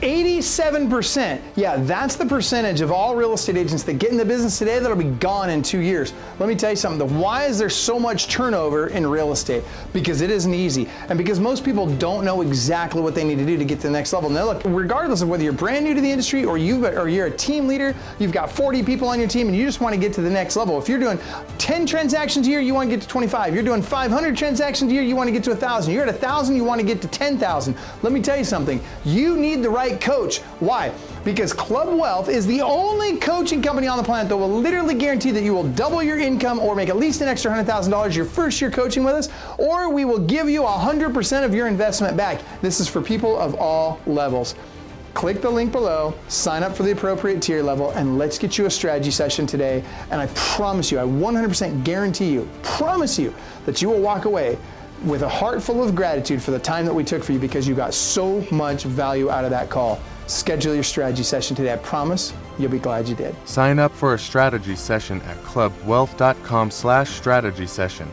87%. Yeah, that's the percentage of all real estate agents that get in the business today that'll be gone in 2 years. Let me tell you something. Why is there so much turnover in real estate? Because it isn't easy. And because most people don't know exactly what they need to do to get to the next level. Now look, regardless of whether you're brand new to the industry or you're a team leader, you've got 40 people on your team and you just want to get to the next level. If you're doing 10 transactions a year, you want to get to 25. You're doing 500 transactions a year, you want to get to 1,000. You're at 1,000, you want to get to 10,000. Let me tell you something. You need the right coach. Why? Because Club Wealth is the only coaching company on the planet that will literally guarantee that you will double your income or make at least an extra $100,000 your first year coaching with us, or we will give you 100% of your investment back. This is for people of all levels. Click the link below, sign up for the appropriate tier level, and let's get you a strategy session today. And I promise you, I 100% guarantee you, promise you, that you will walk away with a heart full of gratitude for the time that we took for you because you got so much value out of that call. Schedule your strategy session today. I promise you'll be glad you did. Sign up for a strategy session at clubwealth.com/strategy session.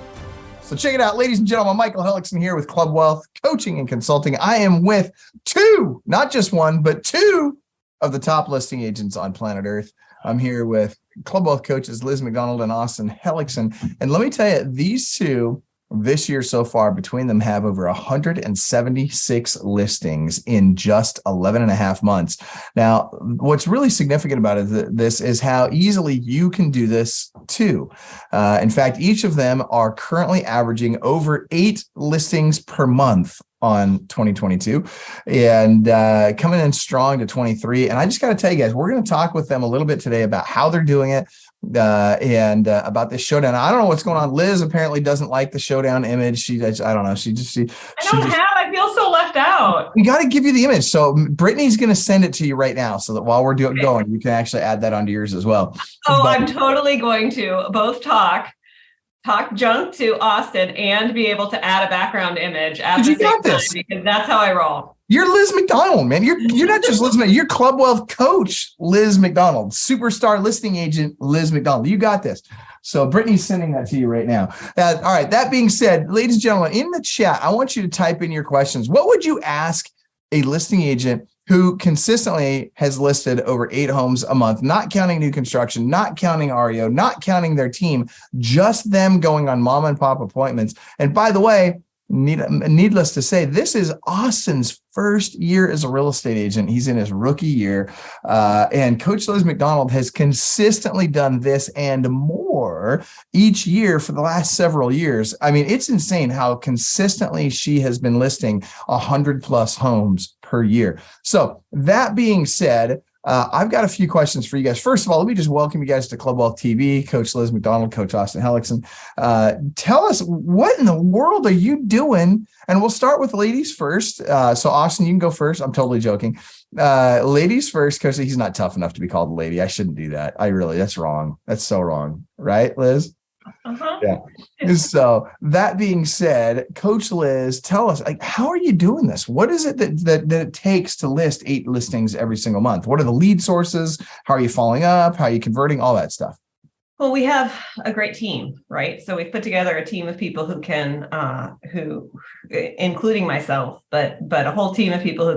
So check it out, ladies and gentlemen. Michael Hellickson here with Club Wealth Coaching and Consulting. I am with two, not just one, but two of the top listing agents on planet Earth. I'm here with Club Wealth coaches Liz McDonald and Austin Hellickson. And let me tell you, these two this year so far, between them, have over 176 listings in just 11 and a half months. Now, what's really significant about this is how easily you can do this too. In fact, each of them are currently averaging over 8 listings per month on 2022 and coming in strong to 23. And I just got to tell you guys, we're going to talk with them a little bit today about how they're doing it and about this showdown. I don't know what's going on. Liz apparently doesn't like the showdown image. I don't know. I feel so left out. We got to give you the image. So Brittany's going to send it to you right now so that while we're going, you can actually add that onto yours as well. I'm totally going to both talk junk to Austin and be able to add a background image at the same time because that's how I roll. You're Liz McDonald, man. You're not just Liz McDonald. You're Club Wealth coach Liz McDonald, superstar listing agent Liz McDonald. You got this. So Brittany's sending that to you right now. All right. That being said, ladies and gentlemen, in the chat, I want you to type in your questions. What would you ask a listing agent who consistently has listed over 8 homes a month, not counting new construction, not counting REO, not counting their team, just them going on mom and pop appointments? And by the way, needless to say, this is Austin's first year as a real estate agent. He's in his rookie year. And Coach Liz McDonald has consistently done this and more each year for the last several years. I mean, it's insane how consistently she has been listing 100 plus homes per year. So that being said, I've got a few questions for you guys. First of all, let me just welcome you guys to Club Wealth TV. Coach Liz McDonald, Coach Austin Hellickson. Tell us, what in the world are you doing? And we'll start with ladies first. So Austin, you can go first. I'm totally joking. Ladies first, Coach. He's not tough enough to be called a lady. I shouldn't do that. That's wrong. That's so wrong. Right, Liz? Uh-huh. Yeah. So that being said, Coach Liz, tell us, how are you doing this? What is it that it takes to list 8 listings every single month? What are the lead sources? How are you following up? How are you converting? All that stuff. Well, we have a great team, right? So we've put together a team of people who can, including myself, but a whole team of people who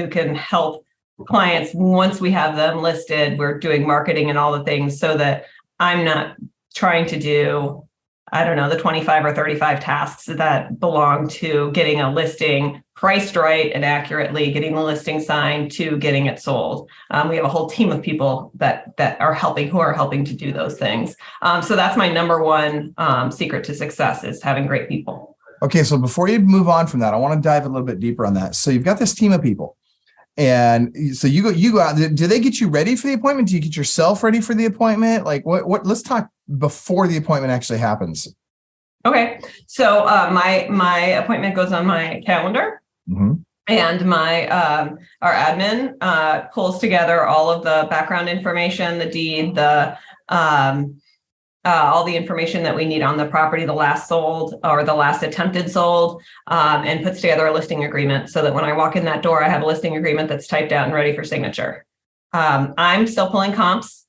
can help clients once we have them listed. We're doing marketing and all the things so that I'm not trying to do, the 25 or 35 tasks that belong to getting a listing priced right and accurately, getting the listing signed to getting it sold. We have a whole team of people that are helping to do those things. So that's my number one secret to success, is having great people. Okay. So before you move on from that, I want to dive a little bit deeper on that. So you've got this team of people. And so you go out. Do they get you ready for the appointment? Do you get yourself ready for the appointment? Like what? Let's talk before the appointment actually happens. Okay. So my appointment goes on my calendar, and our admin pulls together all of the background information, the deed, all the information that we need on the property, the last sold or the last attempted sold, and puts together a listing agreement so that when I walk in that door, I have a listing agreement that's typed out and ready for signature. I'm still pulling comps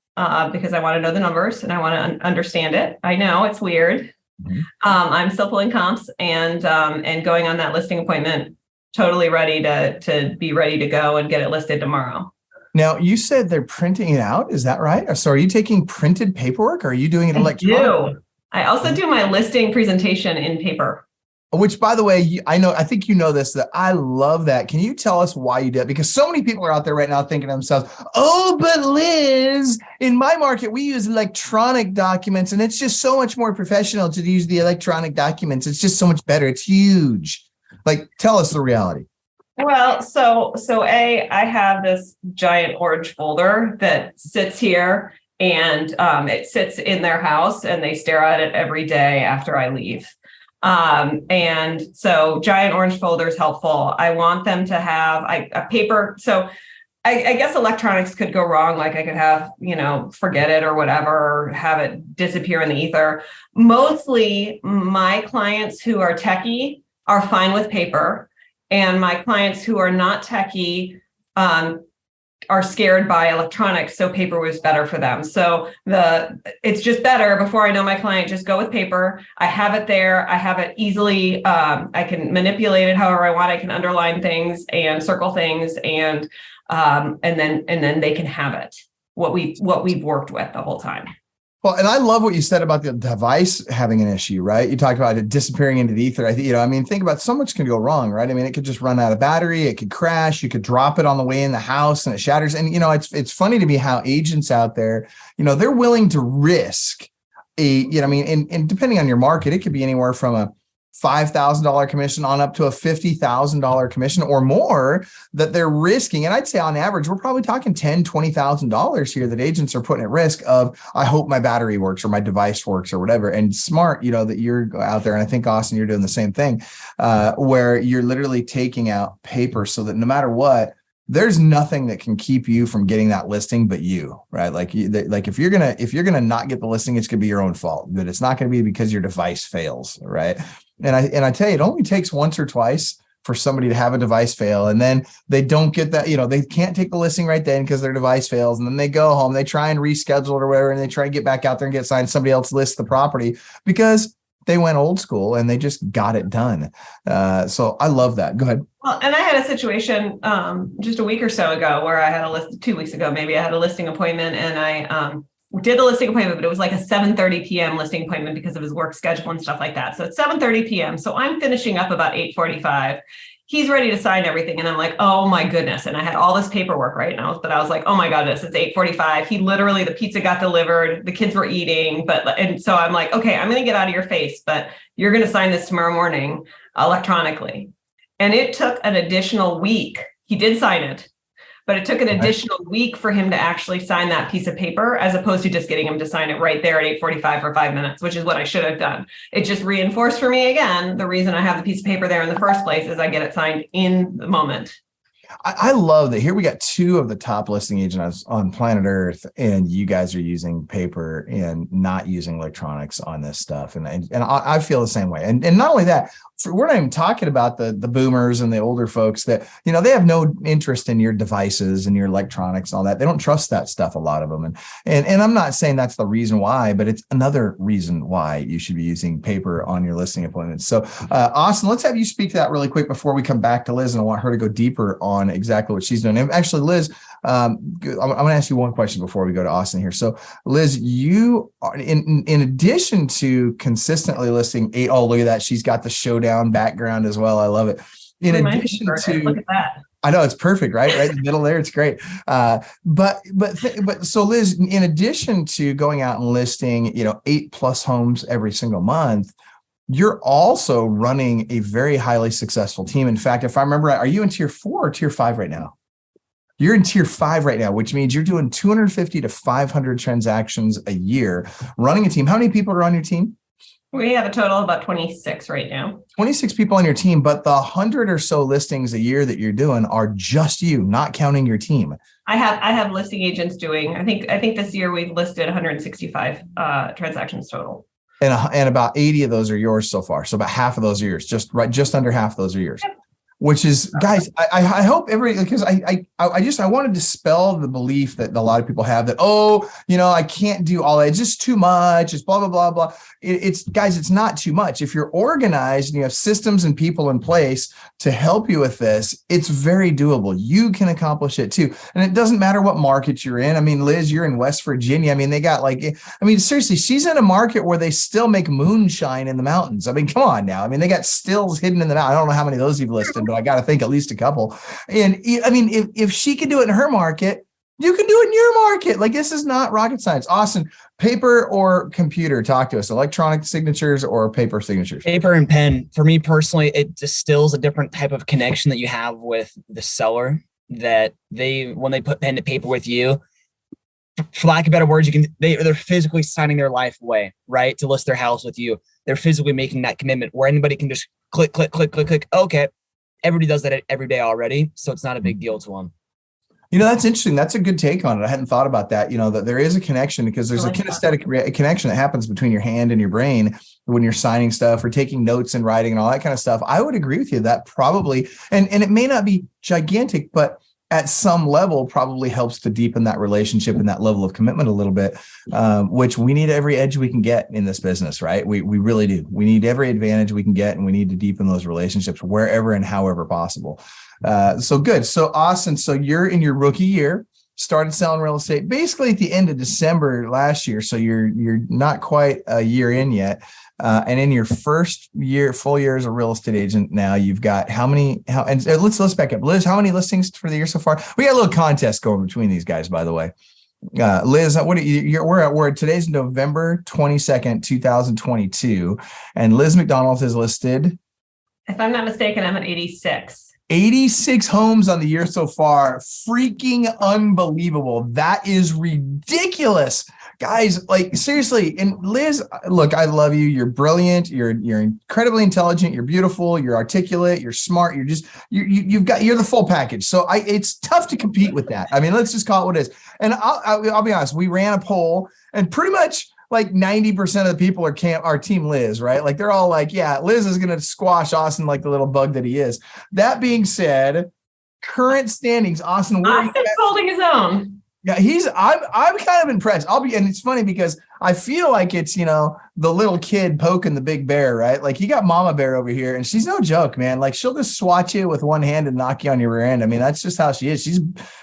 because I want to know the numbers and I want to understand it. I know it's weird. I'm still pulling comps and going on that listing appointment totally ready to be ready to go and get it listed tomorrow. Now, you said they're printing it out. Is that right? So are you taking printed paperwork or are you doing it electronically? I also do my listing presentation in paper. Which, by the way, I think you know this, that I love that. Can you tell us why you did it? Because so many people are out there right now thinking to themselves, oh, but Liz, in my market, we use electronic documents and it's just so much more professional to use the electronic documents. It's just so much better. It's huge. Like, tell us the reality. Well, so I have this giant orange folder that sits here and it sits in their house and they stare at it every day after I leave. And so giant orange folder is helpful. I want them to have a paper. So I guess electronics could go wrong. Like I could have, forget it or whatever, or have it disappear in the ether. Mostly my clients who are techie are fine with paper. And my clients who are not techie, are scared by electronics, so paper was better for them. So it's just better. Before I know my client, just go with paper. I have it there. I have it easily. I can manipulate it however I want. I can underline things and circle things, and then they can have it. What we've worked with the whole time. Well, and I love what you said about the device having an issue, right? You talked about it disappearing into the ether. Think about so much can go wrong, right? I mean, it could just run out of battery. It could crash. You could drop it on the way in the house and it shatters. And, it's funny to me how agents out there, they're willing to risk and depending on your market, it could be anywhere from a $5,000 commission on up to a $50,000 commission or more that they're risking. And I'd say on average, we're probably talking $10,000, $20,000 here that agents are putting at risk of, I hope my battery works or my device works or whatever. And smart, that you're out there. And I think, Austin, you're doing the same thing where you're literally taking out paper so that no matter what, there's nothing that can keep you from getting that listing but you, right? Like if you're gonna not get the listing, it's gonna be your own fault. But it's not gonna be because your device fails, right? And I tell you, it only takes once or twice for somebody to have a device fail, and then they don't get that. They can't take the listing right then because their device fails, and then they go home, they try and reschedule it or whatever, and they try and get back out there and get signed. Somebody else lists the property because they went old school and they just got it done. So I love that. Go ahead. Well, and I had a situation just a week or so ago where I had 2 weeks ago, maybe I had a listing appointment and I did the listing appointment, but it was like a 7:30 p.m. listing appointment because of his work schedule and stuff like that. So it's 7:30 p.m. So I'm finishing up about 8:45. He's ready to sign everything. And I'm like, oh my goodness. And I had all this paperwork right now, but I was like, oh my goodness, it's 8:45. He literally, the pizza got delivered, the kids were eating, and so I'm like, okay, I'm going to get out of your face, but you're going to sign this tomorrow morning electronically. And it took an additional week. He did sign it, but it took an additional week for him to actually sign that piece of paper, as opposed to just getting him to sign it right there at 8:45 for 5 minutes, which is what I should have done. It just reinforced for me again, the reason I have the piece of paper there in the first place is I get it signed in the moment. I love that. Here we got two of the top listing agents on planet Earth, and you guys are using paper and not using electronics on this stuff. And I feel the same way. And not only that, we're not even talking about the boomers and the older folks that, they have no interest in your devices and your electronics and all that. They don't trust that stuff, a lot of them. And I'm not saying that's the reason why, but it's another reason why you should be using paper on your listing appointments. So Austin, let's have you speak to that really quick before we come back to Liz. And I want her to go deeper on exactly what she's doing. And actually, Liz, I'm going to ask you one question before we go to Austin here. So Liz, you are in addition to consistently listing look at that. She's got the Showdown background as well. I love it. In addition to, look at that. I know it's perfect, right? Right in the middle there. It's great. But so Liz, in addition to going out and listing, 8+ homes every single month, you're also running a very highly successful team. In fact, if I remember right, are you in tier 4 or tier 5 right now? You're in tier 5 right now, which means you're doing 250 to 500 transactions a year, running a team. How many people are on your team? We have a total of about 26 right now. 26 people on your team, but the 100 or so listings a year that you're doing are just you, not counting your team. I have listing agents doing, I think this year we've listed 165 transactions total. And about 80 of those are yours so far. So about half of those are yours, just under half of those are yours. Yep. which is, guys, I hope everybody, because I want to dispel the belief that a lot of people have that, oh, I can't do all that. It's just too much. It's blah, blah, blah, blah. It's guys, it's not too much. If you're organized and you have systems and people in place to help you with this, it's very doable. You can accomplish it too. And it doesn't matter what market you're in. I mean, Liz, you're in West Virginia. I mean, they got seriously, she's in a market where they still make moonshine in the mountains. I mean, come on now. I mean, they got stills hidden in the mountain. I don't know how many of those you've listed, but I got to think at least a couple. And I mean, if she can do it in her market, you can do it in your market. Like, this is not rocket science. Austin, paper or computer? Talk to us. Electronic signatures or paper signatures? Paper and pen. For me personally, it distills a different type of connection that you have with the seller, that when they put pen to paper with you, for lack of better words, they're physically signing their life away, right? To list their house with you. They're physically making that commitment where anybody can just click, click, click, click, click. Okay. Everybody does that every day already. So it's not a big deal to them. That's interesting. That's a good take on it. I hadn't thought about that, that there is a connection, because there's a kinesthetic connection that happens between your hand and your brain when you're signing stuff or taking notes and writing and all that kind of stuff. I would agree with you that probably, and it may not be gigantic, but at some level probably helps to deepen that relationship and that level of commitment a little bit, which we need every edge we can get in this business, right? We really do. We need every advantage we can get, and we need to deepen those relationships wherever and however possible. So good. So Austin, so you're in your rookie year, started selling real estate basically at the end of December last year. So you're not quite a year in yet. And in your first full year as a real estate agent, now you've got let's back up. Liz, how many listings for the year so far? We got a little contest going between these guys, by the way. Liz, we're today's November 22nd, 2022. And Liz McDonald has listed, if I'm not mistaken, I'm at 86. 86 homes on the year so far. Freaking unbelievable. That is ridiculous. Guys, like, seriously. And Liz, look, I love you. You're brilliant. You're incredibly intelligent. You're beautiful. You're articulate. You're smart. You're the full package. So it's tough to compete with that. I mean, let's just call it what it is. And I'll be honest. We ran a poll, and pretty much like 90% of the people are team Liz, right? Like, they're all like, yeah, Liz is going to squash Austin like the little bug that he is. That being said, current standings, Austin's holding his own. Yeah, I'm kind of impressed. And it's funny because I feel like it's, the little kid poking the big bear, right? Like, you got Mama Bear over here, and she's no joke, man. Like, she'll just swat you with one hand and knock you on your rear end. I mean, that's just how she is.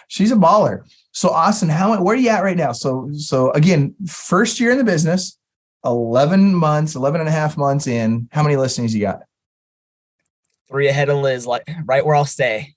She's a baller. So Austin, where are you at right now? So again, first year in the business, 11 and a half months in, how many listings you got? 3 ahead of Liz, like right where I'll stay.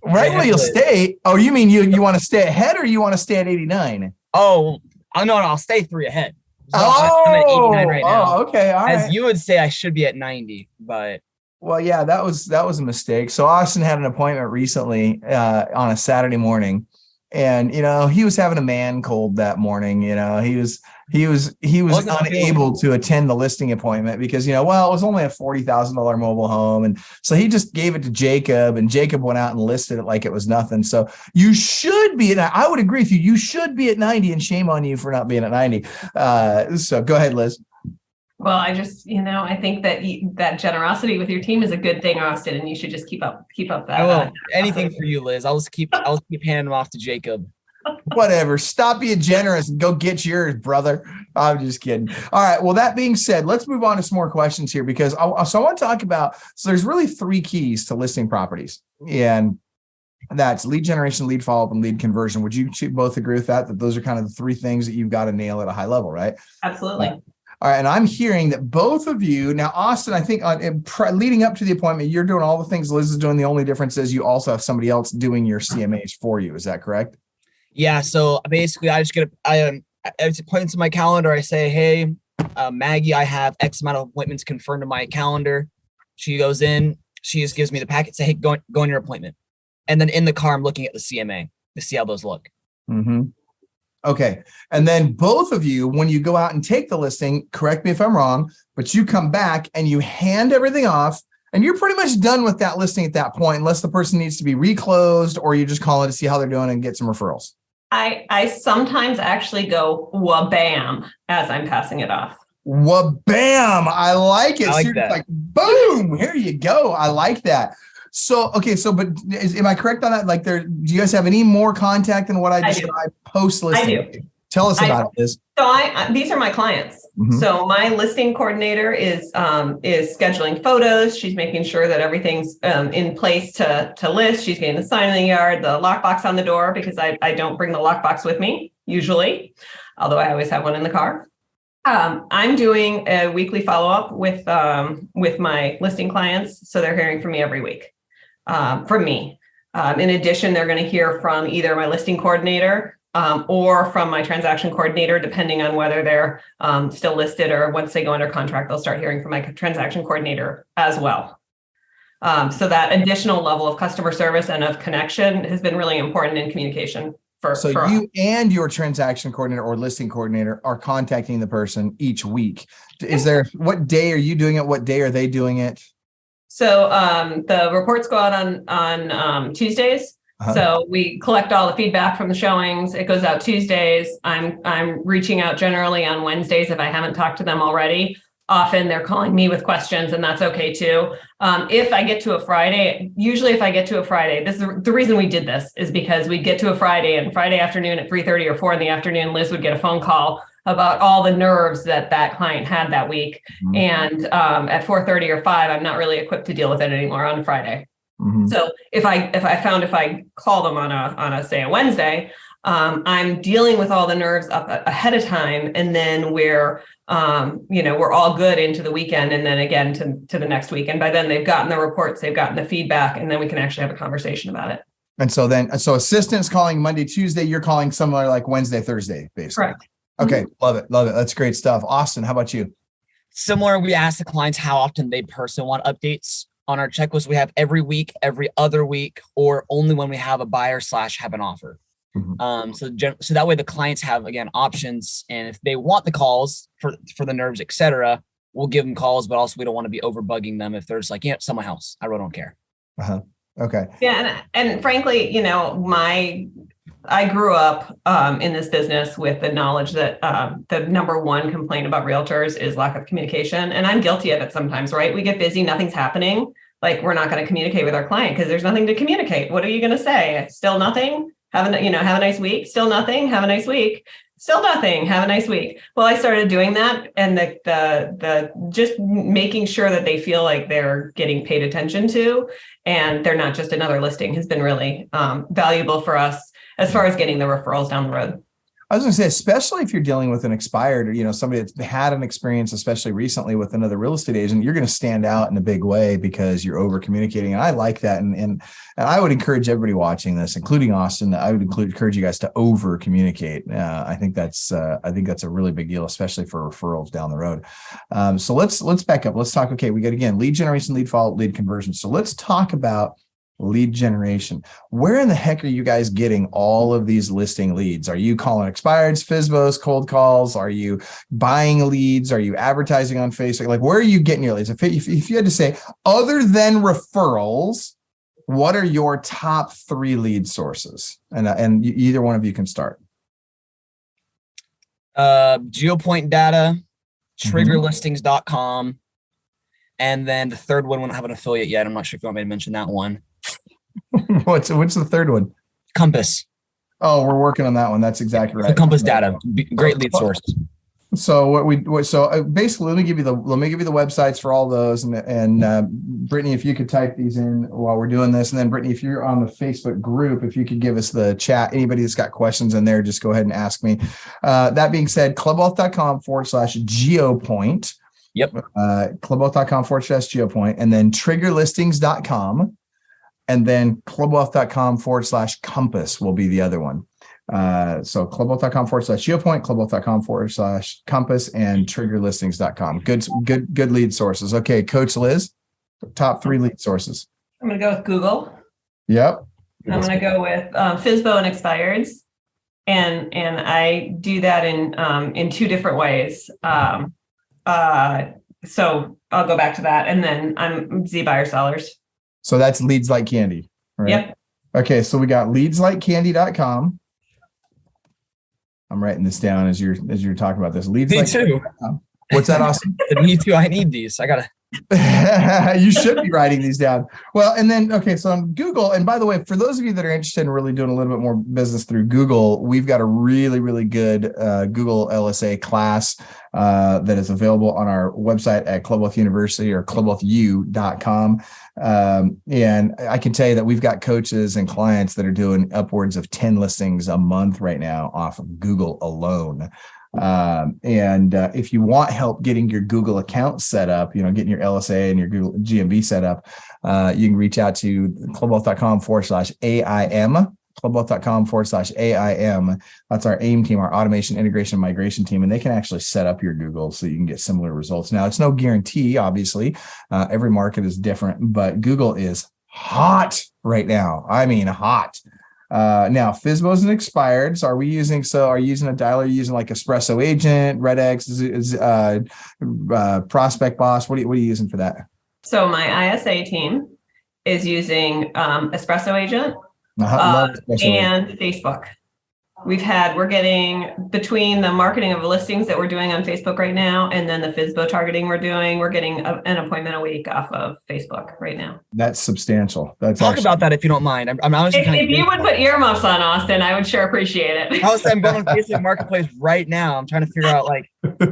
Right where you'll stay? Oh, you mean you want to stay ahead, or you want to stay at 89? Oh, no, I'll stay 3 ahead. So I'm at 89 right now. Oh, okay. All right. As you would say, I should be at 90, but. Well, yeah, that was a mistake. So Austin had an appointment recently on a Saturday morning. And, he was having a man cold that morning. He was unable to attend the listing appointment because, it was only a $40,000 mobile home. And so he just gave it to Jacob, and Jacob went out and listed it like it was nothing. So you should be I would agree with you. You should be at 90, and shame on you for not being at 90. So go ahead, Liz. Well, I just, I think that that generosity with your team is a good thing, Austin, and you should just keep up that. Anything for you, Liz. I'll keep handing them off to Jacob. Whatever. Stop being generous and go get yours, brother. I'm just kidding. All right. Well, that being said, let's move on to some more questions here, because I want to talk about, there's really 3 keys to listing properties, and that's lead generation, lead follow-up, and lead conversion. Would you both agree with that those are kind of the 3 things that you've got to nail at a high level, right? Absolutely. All right, and I'm hearing that both of you now, Austin, I think leading up to the appointment, you're doing all the things Liz is doing. The only difference is you also have somebody else doing your CMAs for you. Is that correct? Yeah. So basically, I just it's appointments in my calendar. I say, hey, Maggie, I have X amount of appointments confirmed in my calendar. She goes in. She just gives me the packet. Say, hey, go on your appointment. And then in the car, I'm looking at the CMA to see how those look. Mm-hmm. Okay. And then both of you, when you go out and take the listing, correct me if I'm wrong, but you come back and you hand everything off, and you're pretty much done with that listing at that point, unless the person needs to be reclosed, or you just call in to see how they're doing and get some referrals. I sometimes actually go wha-bam as I'm passing it off. Wha-bam. I like it. I like that. Like, boom, here you go. I like that. So, okay. So, but am I correct on that? Like do you guys have any more contact than what I described post listing? I do. Tell us about it, Liz. So these are my clients. Mhm. So my listing coordinator is scheduling photos. She's making sure that everything's in place to list. She's getting the sign in the yard, the lockbox on the door, because I don't bring the lockbox with me usually, although I always have one in the car. I'm doing a weekly follow-up with my listing clients. So they're hearing from me every week from me. In addition, they're going to hear from either my listing coordinator or from my transaction coordinator, depending on whether they're still listed, or once they go under contract, they'll start hearing from my transaction coordinator as well. So that additional level of customer service and of connection has been really important in communication. So you and your transaction coordinator or listing coordinator are contacting the person each week. What day are you doing it? What day are they doing it? So the reports go out on Tuesdays. Uh-huh. So we collect all the feedback from the showings. It goes out Tuesdays. I'm reaching out generally on Wednesdays if I haven't talked to them already. Often they're calling me with questions, and that's okay too. If I get to a Friday, usually if I get to a Friday, this is the reason we did this, is because we'd get to a Friday, and Friday afternoon at 3:30 or 4 in the afternoon, Liz would get a phone call about all the nerves that client had that week. Mm-hmm. And at 4:30 or 5, I'm not really equipped to deal with it anymore on a Friday. Mm-hmm. So if I call them on a say a Wednesday, I'm dealing with all the nerves up ahead of time, and then we're all good into the weekend, and then again to the next week. And by then they've gotten the reports, they've gotten the feedback, and then we can actually have a conversation about it. And so assistants calling Monday, Tuesday, you're calling somewhere like Wednesday, Thursday, basically. Correct. Okay. Love it. That's great stuff. Austin, how about you? Similar. We ask the clients how often they personally want updates on our checklist. We have every week, every other week, or only when we have a buyer / have an offer. Mm-hmm. So that way the clients have, again, options. And if they want the calls for the nerves, etc., we'll give them calls, but also we don't want to be overbugging them. If there's like, sell my house, I really don't care. Uh-huh. Okay. Yeah. And frankly, I grew up in this business with the knowledge that the number one complaint about realtors is lack of communication. And I'm guilty of it sometimes, right? We get busy, nothing's happening. Like, we're not going to communicate with our client because there's nothing to communicate. What are you going to say? Still nothing? Have a nice week. Still nothing. Have a nice week. Still nothing. Have a nice week. Well, I started doing that, and the just making sure that they feel like they're getting paid attention to, and they're not just another listing, has been really valuable for us as far as getting the referrals down the road. I was going to say, especially if you're dealing with an expired or, somebody that's had an experience, especially recently with another real estate agent, you're going to stand out in a big way because you're over communicating. And I like that. And I would encourage everybody watching this, including Austin, I would encourage you guys to over communicate. I think that's a really big deal, especially for referrals down the road. So let's back up. Let's talk. Okay. We got, again, lead generation, lead follow, lead conversion. So let's talk about lead generation. Where in the heck are you guys getting all of these listing leads? Are you calling expireds, FSBOs, cold calls? Are you buying leads? Are you advertising on Facebook? Like, where are you getting your leads? If you had to say, other than referrals, what are your top 3 lead sources? And either one of you can start. GeoPoint data, triggerlistings.com. And then the third one, we don't have an affiliate yet. I'm not sure if you want me to mention that one. What's the third one? Compass. Oh, we're working on that one. That's exactly right. The Compass data, great lead source. So basically, let me give you the websites for all those, and Brittany, if you could type these in while we're doing this, and then Brittany, if you're on the Facebook group, if you could give us the chat. Anybody that's got questions in there, just go ahead and ask me. That being said, clubwealth.com/geopoint. Yep. Clubwealth.com/geopoint, and then triggerlistings.com, and then clubwealth.com/compass will be the other one. So clubwealth.com/geopoint, clubwealth.com/compass, and triggerlistings.com. Good lead sources. Okay, Coach Liz, top 3 lead sources. I'm going to go with Google. Yep. I'm going to go with FSBO and expireds, and I do that in 2 different ways. So I'll go back to that, and then I'm Z buyer sellers. So that's leads like candy, right? Yep. Okay, so we got leadsLikeCandy.com. I'm writing this down as you're talking about this. Me too. What's that, Austin? Me too. I need these. I gotta. You should be writing these down. Well, and then, okay, so on Google, and by the way, for those of you that are interested in really doing a little bit more business through Google, we've got a really, really good Google LSA class that is available on our website at Club Wealth University or clubwealthu.com. And I can tell you that we've got coaches and clients that are doing upwards of 10 listings a month right now off of Google alone. And if you want help getting your Google account set up, getting your LSA and your Google GMB set up, you can reach out to clubwealth.com/AIM, clubwealth.com/AIM. That's our AIM team, our automation, integration, migration team. And they can actually set up your Google so you can get similar results. Now, it's no guarantee, obviously. Every market is different, but Google is hot right now. I mean, hot. Now FSBO isn't expired. So are you using a dialer? Are you using like Espresso Agent, RedX, Prospect Boss? What are you using for that? So my ISA team is using Espresso Agent and Facebook. We're getting between the marketing of listings that we're doing on Facebook right now, and then the FSBO targeting we're getting an appointment a week off of Facebook right now. That's substantial. Talk about that if you don't mind. If you would put earmuffs on, Austin, I would sure appreciate it. I'm going on Facebook Marketplace right now. I'm trying to figure out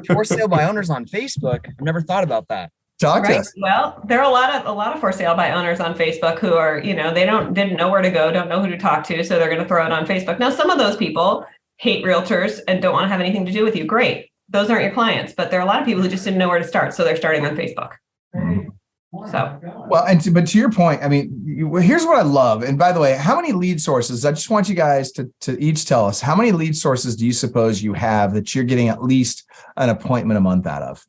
for sale by owners on Facebook. I've never thought about that. Talk to us. Well, there are a lot of for sale by owners on Facebook who are, they didn't know where to go, don't know who to talk to, so they're going to throw it on Facebook. Now, some of those people hate realtors and don't want to have anything to do with you. Great, those aren't your clients, but there are a lot of people who just didn't know where to start, so they're starting on Facebook. So, well, but to your point, I mean, here's what I love. And by the way, how many lead sources? I just want you guys to each tell us, how many lead sources do you suppose you have that you're getting at least an appointment a month out of?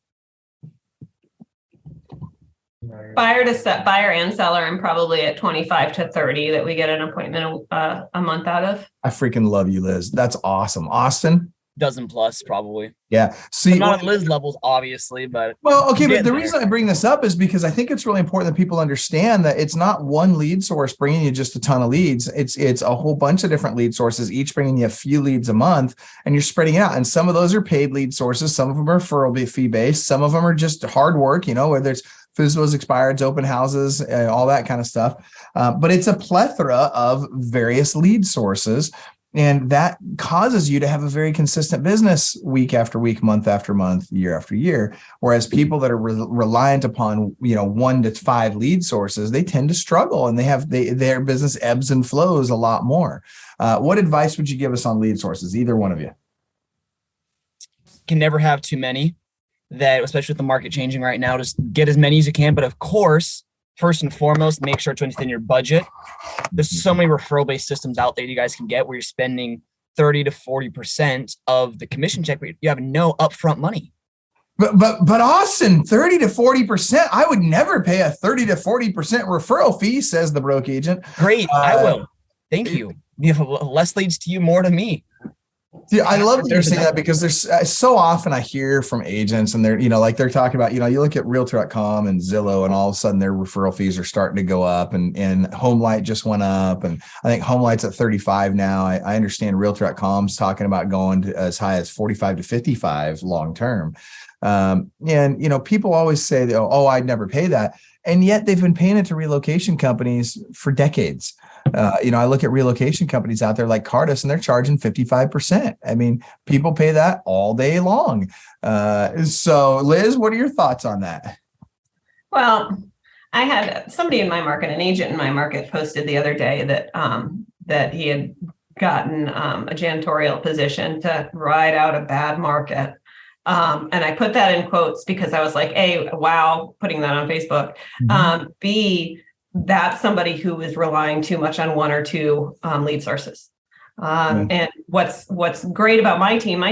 Buyer and seller, and probably at 25 to 30 that we get an appointment a month out of. I freaking love you, Liz. That's awesome. Austin? Dozen plus, probably. Yeah. See, not on Liz levels, obviously, but okay. But the reason I bring this up is because I think it's really important that people understand that it's not one lead source bringing you just a ton of leads. It's a whole bunch of different lead sources, each bringing you a few leads a month, and you're spreading out. And some of those are paid lead sources. Some of them are referral fee based. Some of them are just hard work, whether it's FSBOs, expireds, open houses, all that kind of stuff. But it's a plethora of various lead sources. And that causes you to have a very consistent business week after week, month after month, year after year. Whereas people that are reliant upon, 1 to 5 lead sources, they tend to struggle and their business ebbs and flows a lot more. What advice would you give us on lead sources? Either one of you. Can never have too many. That, especially with the market changing right now, just get as many as you can. But of course, first and foremost, make sure it's within your budget. There's so many referral-based systems out there you guys can get where you're spending 30 to 40% of the commission check, but you have no upfront money. But Austin, 30 to 40%, I would never pay a 30 to 40% referral fee, says the broke agent. Great, I will. Thank you. Less leads to you, more to me. Yeah, I love that you're saying that because there's so often I hear from agents and they're, they're talking about, you look at realtor.com and Zillow and all of a sudden their referral fees are starting to go up and HomeLight just went up. And I think HomeLight's at 35 now. I understand realtor.com's talking about going to as high as 45 to 55 long-term. And people always say, that, oh, I'd never pay that. And yet they've been paying it to relocation companies for decades. I look at relocation companies out there like Cardis, and they're charging 55%. I mean, people pay that all day long. So, Liz, what are your thoughts on that? Well, I had somebody in my market, an agent in my market, posted the other day that he had gotten a janitorial position to ride out a bad market. And I put that in quotes because I was like, A, wow, putting that on Facebook. B, that's somebody who is relying too much on 1 or 2 lead sources. And what's great about my team, I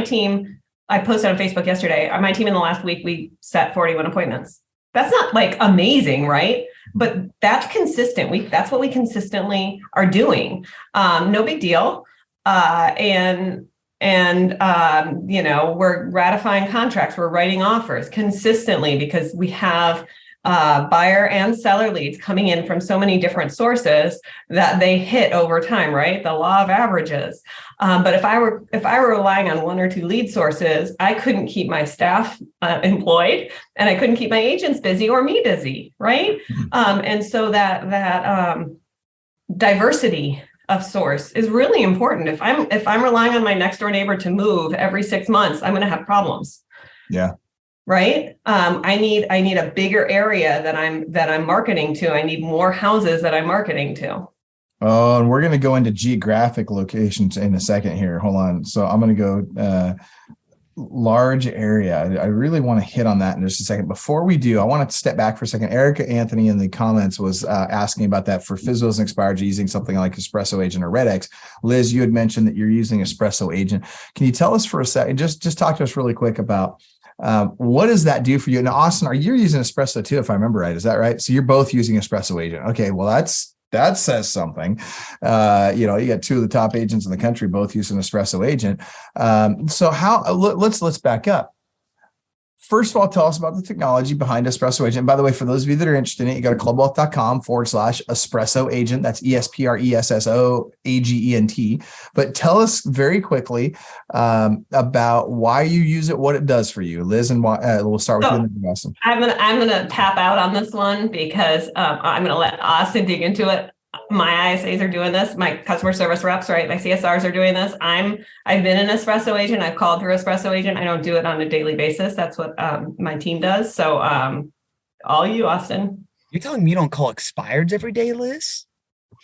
posted on Facebook yesterday, my team in the last week, we set 41 appointments. That's not like amazing, right? But that's consistent. That's what we consistently are doing. No big deal. And we're ratifying contracts, we're writing offers consistently because we have buyer and seller leads coming in from so many different sources that they hit over time, right? The law of averages. But if I were relying on 1 or 2 lead sources, I couldn't keep my staff employed, and I couldn't keep my agents busy or me busy, right? And so that diversity of source is really important. If I'm relying on my next door neighbor to move every 6 months, I'm going to have problems. Yeah. Right. I need a bigger area that I'm marketing to. I need more houses that I'm marketing to. Oh, and we're going to go into geographic locations in a second here. Hold on. So I'm going to go large area. I really want to hit on that in just a second. Before we do, I want to step back for a second. Erica Anthony in the comments was asking about that for FSBOs and expireds using something like Espresso Agent or RedX. Liz, you had mentioned that you're using Espresso Agent. Can you tell us for a second, just talk to us really quick about what does that do for you? Now, Austin, are you using Espresso too, if I remember right? Is that right? So you're both using Espresso Agent. Okay, well, that says something. You got 2 of the top agents in the country both using Espresso Agent. So let's back up. First of all, tell us about the technology behind Espresso Agent. And by the way, for those of you that are interested in it, you go to clubwealth.com/Espresso Agent. That's ESPRESSOAGENT. But tell us very quickly about why you use it, what it does for you, Liz, and we'll start with you. And then Austin. I'm gonna tap out on this one because I'm gonna let Austin dig into it. My ISAs are doing this. My customer service reps, right? My CSRs are doing this. I've been an Espresso Agent. I've called through Espresso Agent. I don't do it on a daily basis. That's what my team does. So all you, Austin. You're telling me you don't call expireds every day, Liz?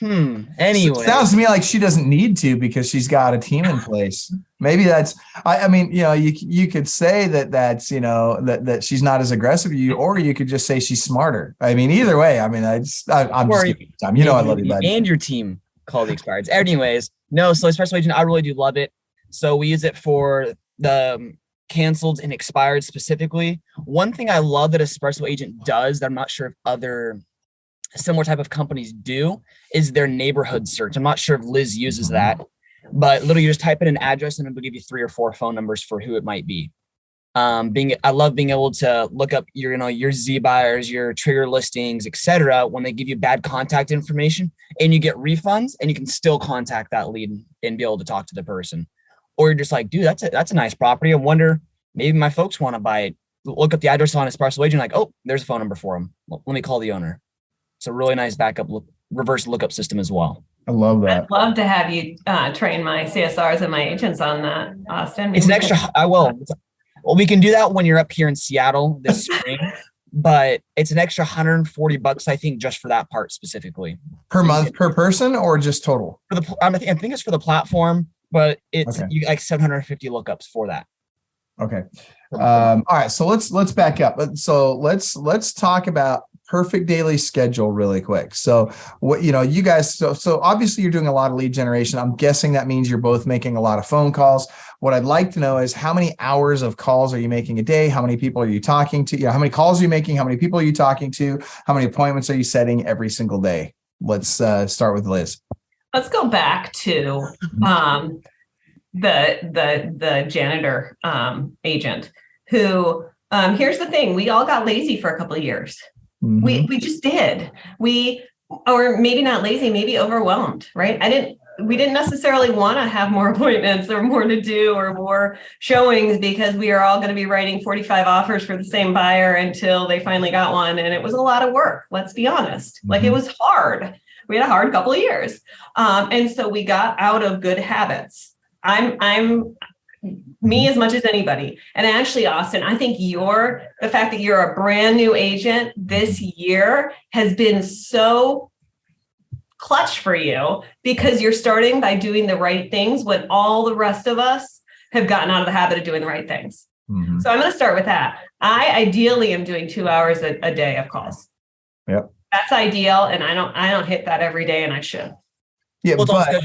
Anyway. It sounds to me like she doesn't need to because she's got a team in place. Maybe that's, I mean, you could say that's, that she's not as aggressive as you, or you could just say she's smarter. I mean, either way, I mean, I'm just giving you time. I love you, buddy. And your team call the expireds. Anyways, no, so Espresso Agent, I really do love it. So we use it for the canceled and expired specifically. One thing I love that Espresso Agent does that I'm not sure if other similar type of companies do is their neighborhood search. I'm not sure if Liz uses that, but literally you just type in an address and it'll give you 3 or 4 phone numbers for who it might be. I love being able to look up your Z buyers, your trigger listings, etc. when they give you bad contact information, and you get refunds and you can still contact that lead and be able to talk to the person. Or you're just like, dude, that's a nice property. I wonder, maybe my folks want to buy it. Look up the address on Espresso Agent, like, oh, there's a phone number for them. Well, let me call the owner. It's a really nice backup reverse lookup system as well. I love that. I'd love to have you train my CSRs and my agents on that, Austin. It's an extra. I will. Well, we can do that when you're up here in Seattle this spring, but it's an extra $140, I think, just for that part specifically. Per month, per person, or just total? For the, I think it's for the platform, but it's like 750 lookups for that. Okay. All right. So let's back up. So let's talk about perfect daily schedule really quick. So what, you guys, so obviously you're doing a lot of lead generation. I'm guessing that means you're both making a lot of phone calls. What I'd like to know is how many hours of calls are you making a day? How many people are you talking to? How many calls are you making? How many people are you talking to? How many appointments are you setting every single day? Let's start with Liz. Let's go back to the janitor agent who, here's the thing, we all got lazy for a couple of years. Mm-hmm. We just did. Or maybe not lazy, maybe overwhelmed, right? We didn't necessarily want to have more appointments or more to do or more showings because we are all going to be writing 45 offers for the same buyer until they finally got one. And it was a lot of work. Let's be honest. Mm-hmm. Like, it was hard. We had a hard couple of years. And so we got out of good habits. I'm me as much as anybody. And actually, Austin, I think the fact that you're a brand new agent this year has been so clutch for you because you're starting by doing the right things when all the rest of us have gotten out of the habit of doing the right things. Mm-hmm. So I'm going to start with that. I ideally am doing 2 hours a day of calls. Yep. That's ideal. And I don't hit that every day, and I should. Yeah, well, but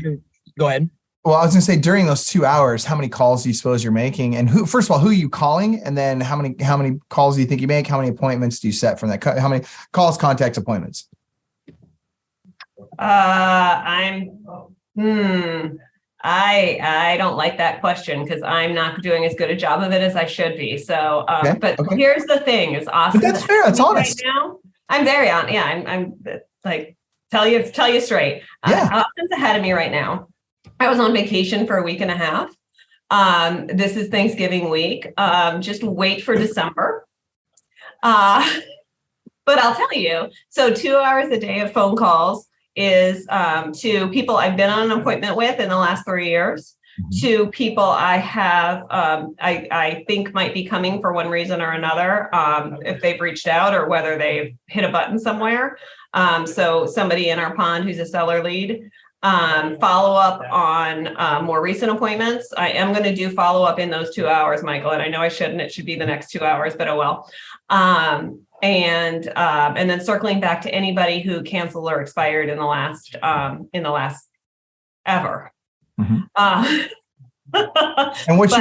go ahead. Well, I was going to say, during those 2 hours, how many calls do you suppose you're making? And first of all, who are you calling? And then how many calls do you think you make? How many appointments do you set from that? How many calls, contacts, appointments? I'm I don't like that question because I'm not doing as good a job of it as I should be. So, Okay, but okay. here's the thing: is But Austin. that's fair. That's honest. Right now, I'm very on. Yeah, I'm like tell you straight. Yeah. Austin's ahead of me right now. I was on vacation for a week and a half. This is Thanksgiving week. Just wait for December. But I'll tell you, so 2 hours a day of phone calls is to people I've been on an appointment with in the last 3 years, to people I have, I think might be coming for one reason or another, if they've reached out or whether they've hit a button somewhere. So somebody in our pond who's a seller lead. Follow up on more recent appointments. I am going to do follow up in those 2 hours, Michael, and I know I shouldn't. It should be the next 2 hours, but oh well. And then circling back to anybody who canceled or expired in the last ever. And what's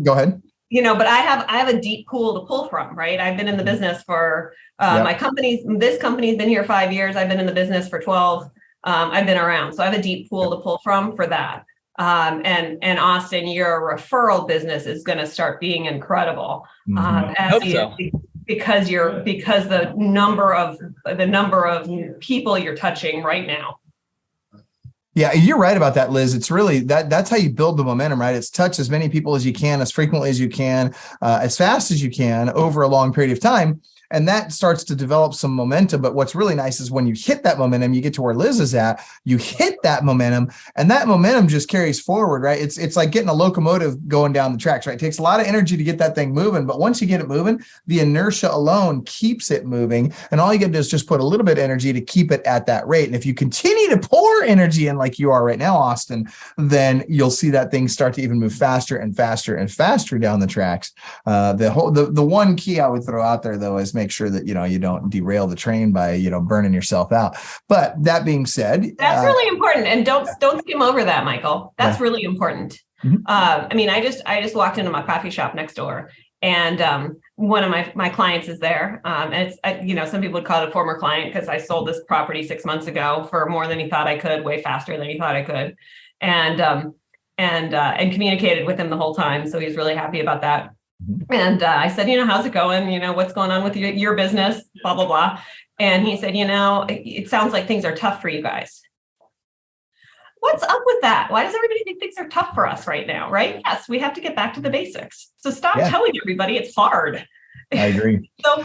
go ahead. But I have a deep pool to pull from, right? I've been in the business for this company's been here 5 years. I've been in the business for 12. I've been around, so I have a deep pool to pull from for that. And Austin, your referral business is going to start being incredible. Because the number of people you're touching right now. Yeah, you're right about that, Liz. It's really that's how you build the momentum, right? It's touch as many people as you can, as frequently as you can, as fast as you can over a long period of time. And that starts to develop some momentum. But what's really nice is when you hit that momentum, you get to where Liz is at, you hit that momentum, and that momentum just carries forward, right? It's like getting a locomotive going down the tracks, right? It takes a lot of energy to get that thing moving. But once you get it moving, the inertia alone keeps it moving. And all you get to do is just put a little bit of energy to keep it at that rate. And if you continue to pour energy in like you are right now, Austin, then you'll see that thing start to even move faster and faster and faster down the tracks. The one key I would throw out there, though, is make sure that you don't derail the train by burning yourself out. But that being said, that's really important, and don't skim over that, Michael. That's really important. I mean, I just walked into my coffee shop next door, and one of my clients is there. And it's some people would call it a former client because I sold this property 6 months ago for more than he thought I could, way faster than he thought I could, and communicated with him the whole time. So he's really happy about that. And I said, how's it going? What's going on with your business, blah, blah, blah. And he said, it sounds like things are tough for you guys. What's up with that? Why does everybody think things are tough for us right now? Right? Yes, we have to get back to the basics. So stop telling everybody it's hard. I agree. So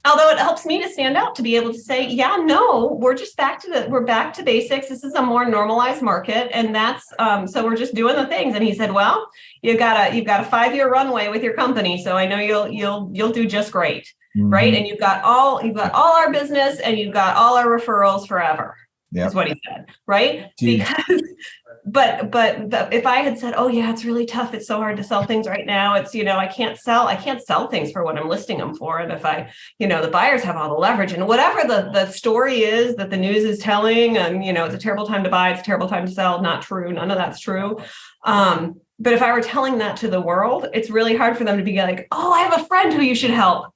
although it helps me to stand out to be able to say, we're just back to basics. This is a more normalized market. And that's, so we're just doing the things. And he said, well, you've got a 5-year runway with your company. So I know you'll do just great. Right. And you've got all our business and you've got all our referrals forever. Is what he said. Right. Because, but if I had said, oh yeah, it's really tough. It's so hard to sell things right now. It's, I can't sell things for what I'm listing them for. And if the buyers have all the leverage and whatever the story is that the news is telling, and, it's a terrible time to buy, it's a terrible time to sell. Not true. None of that's true. But if I were telling that to the world, it's really hard for them to be like, oh, I have a friend who you should help.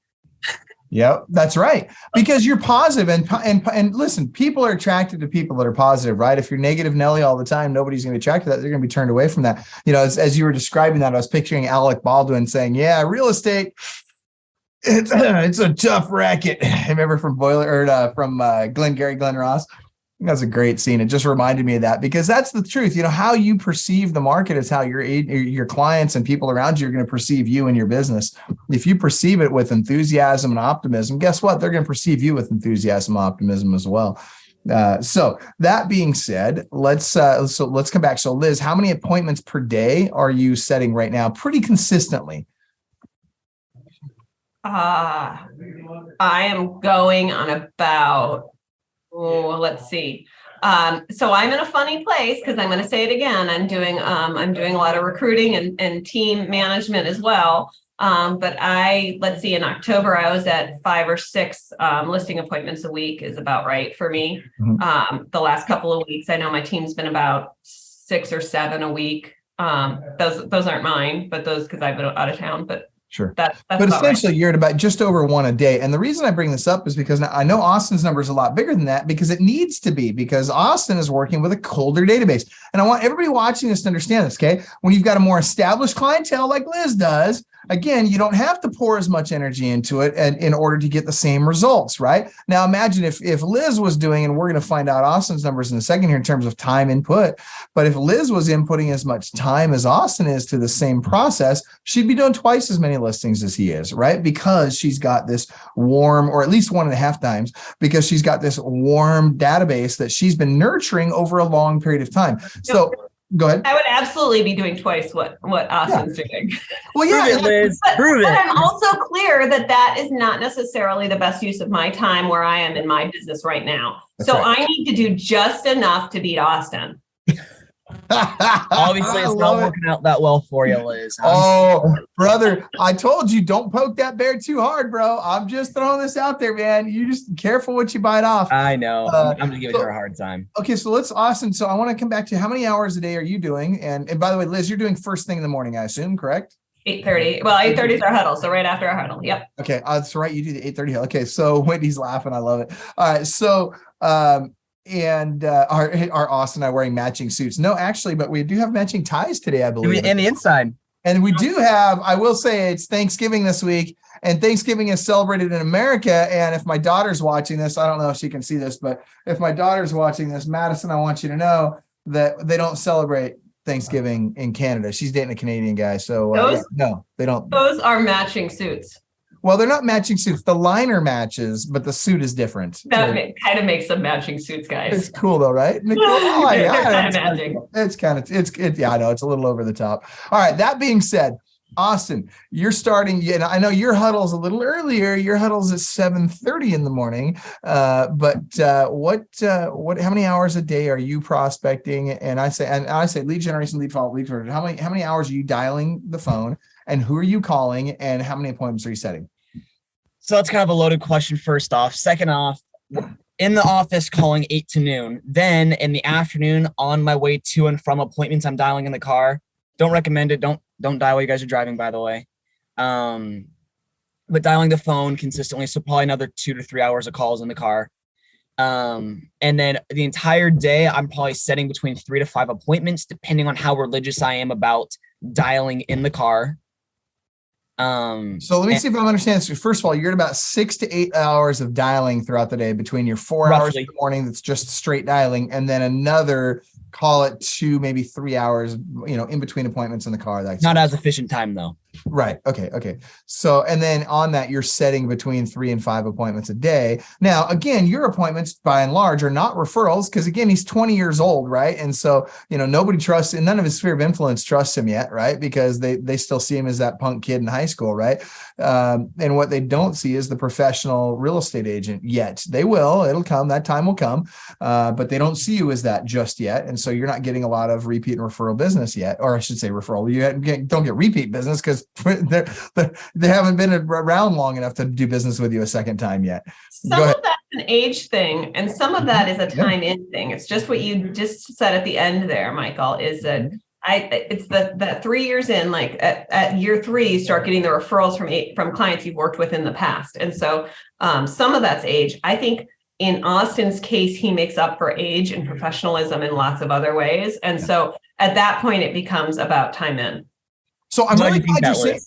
Yep, that's right. Because you're positive and listen, people are attracted to people that are positive, right? If you're negative Nelly all the time, nobody's going to be attracted to that. They're going to be turned away from that. As you were describing that, I was picturing Alec Baldwin saying, yeah, real estate, it's a tough racket. I remember from Glenn Ross. That's a great scene. It just reminded me of that because that's the truth. How you perceive the market is how your clients and people around you are going to perceive you and your business. If you perceive it with enthusiasm and optimism, guess what? They're going to perceive you with enthusiasm and optimism as well. So that being said, let's come back. So Liz, how many appointments per day are you setting right now? Pretty consistently. I am going on about, let's see. So I'm in a funny place because I'm going to say it again. I'm doing a lot of recruiting and team management as well. But let's see, in October, I was at 5 or 6 listing appointments a week is about right for me. The last couple of weeks, I know my team's been about 6 or 7 a week. Those aren't mine, but those because I've been out of town. But Sure. That's but about essentially right. you're at about just over one a day. And the reason I bring this up is because I know Austin's number is a lot bigger than that, because it needs to be, because Austin is working with a colder database. And I want everybody watching this to understand this, okay? When you've got a more established clientele like Liz does, again, you don't have to pour as much energy into it and in order to get the same results, right? Now, imagine if Liz was doing, and we're going to find out Austin's numbers in a second here in terms of time input, but if Liz was inputting as much time as Austin is to the same process, she'd be doing twice as many listings as he is, right? Because she's got this warm, or at least 1.5 times, because she's got this warm database that she's been nurturing over a long period of time. So go ahead. I would absolutely be doing twice what Austin's doing. Well, yeah, Prove it, Liz. Prove But it. I'm also clear that that is not necessarily the best use of my time where I am in my business right now. That's so right. I need to do just enough to beat Austin. Obviously, it's not working out that well for you, Liz. Oh, brother, I told you, don't poke that bear too hard, bro. I'm just throwing this out there, man. You just careful what you bite off. I know. I'm just giving her a hard time. Okay, so let's, Austin. So I want to come back to how many hours a day are you doing? And by the way, Liz, you're doing first thing in the morning, I assume, correct? 8:30. Well, 8:30 is our huddle, so right after our huddle. Yep. Okay, that's right. You do the 8:30. Okay, so Wendy's laughing. I love it. All right, so are Austin and I wearing matching suits? No, actually, but we do have matching ties today, I believe. And the inside. And we do have, I will say, it's Thanksgiving this week, and Thanksgiving is celebrated in America. And if my daughter's watching this, I don't know if she can see this, but if my daughter's watching this, Madison, I want you to know that they don't celebrate Thanksgiving in Canada. She's dating a Canadian guy. So no, they don't. Those are matching suits. Well, they're not matching suits. The liner matches, but the suit is different. That kind of makes them matching suits, guys. It's cool though, right? Oh, they're kind of matching. Yeah, I know it's a little over the top. All right. That being said, Austin, you're starting, and I know your huddle's a little earlier. Your huddle's at 7:30 in the morning. But how many hours a day are you prospecting? And I say lead generation, lead follow, lead conversion. How many hours are you dialing the phone, and who are you calling, and how many appointments are you setting? So that's kind of a loaded question. First off, second off, in the office calling 8 to noon. Then in the afternoon, on my way to and from appointments, I'm dialing in the car. Don't recommend it. Don't dial while you guys are driving, by the way. But dialing the phone consistently, so probably another 2 to 3 hours of calls in the car. And then the entire day, I'm probably setting between 3 to 5 appointments, depending on how religious I am about dialing in the car. So let me see if I'm understanding this. First of all, you're at about 6 to 8 hours of dialing throughout the day, between your 4 hours in the morning that's just straight dialing, and then another, call it 2, maybe 3 hours, in between appointments in the car. That's not as efficient time though. Right. Okay. So, and then on that, you're setting between 3 and 5 appointments a day. Now, again, your appointments by and large are not referrals, because again, he's 20 years old, right? And so, nobody trusts, and none of his sphere of influence trusts him yet, right? Because they still see him as that punk kid in high school, right? And what they don't see is the professional real estate agent yet. They will, it'll come, that time will come, but they don't see you as that just yet. And so you're not getting a lot of repeat and referral business yet, or I should say referral. You don't get repeat business because they haven't been around long enough to do business with you a second time yet. Some of that's an age thing, and some of that is a time in thing. It's just what you just said at the end there, Michael, is that it's that 3 years in, like at year 3, you start getting the referrals from clients you've worked with in the past. And so some of that's age. I think in Austin's case, he makes up for age and professionalism in lots of other ways. And so at that point, it becomes about time in. So I'm really glad you said.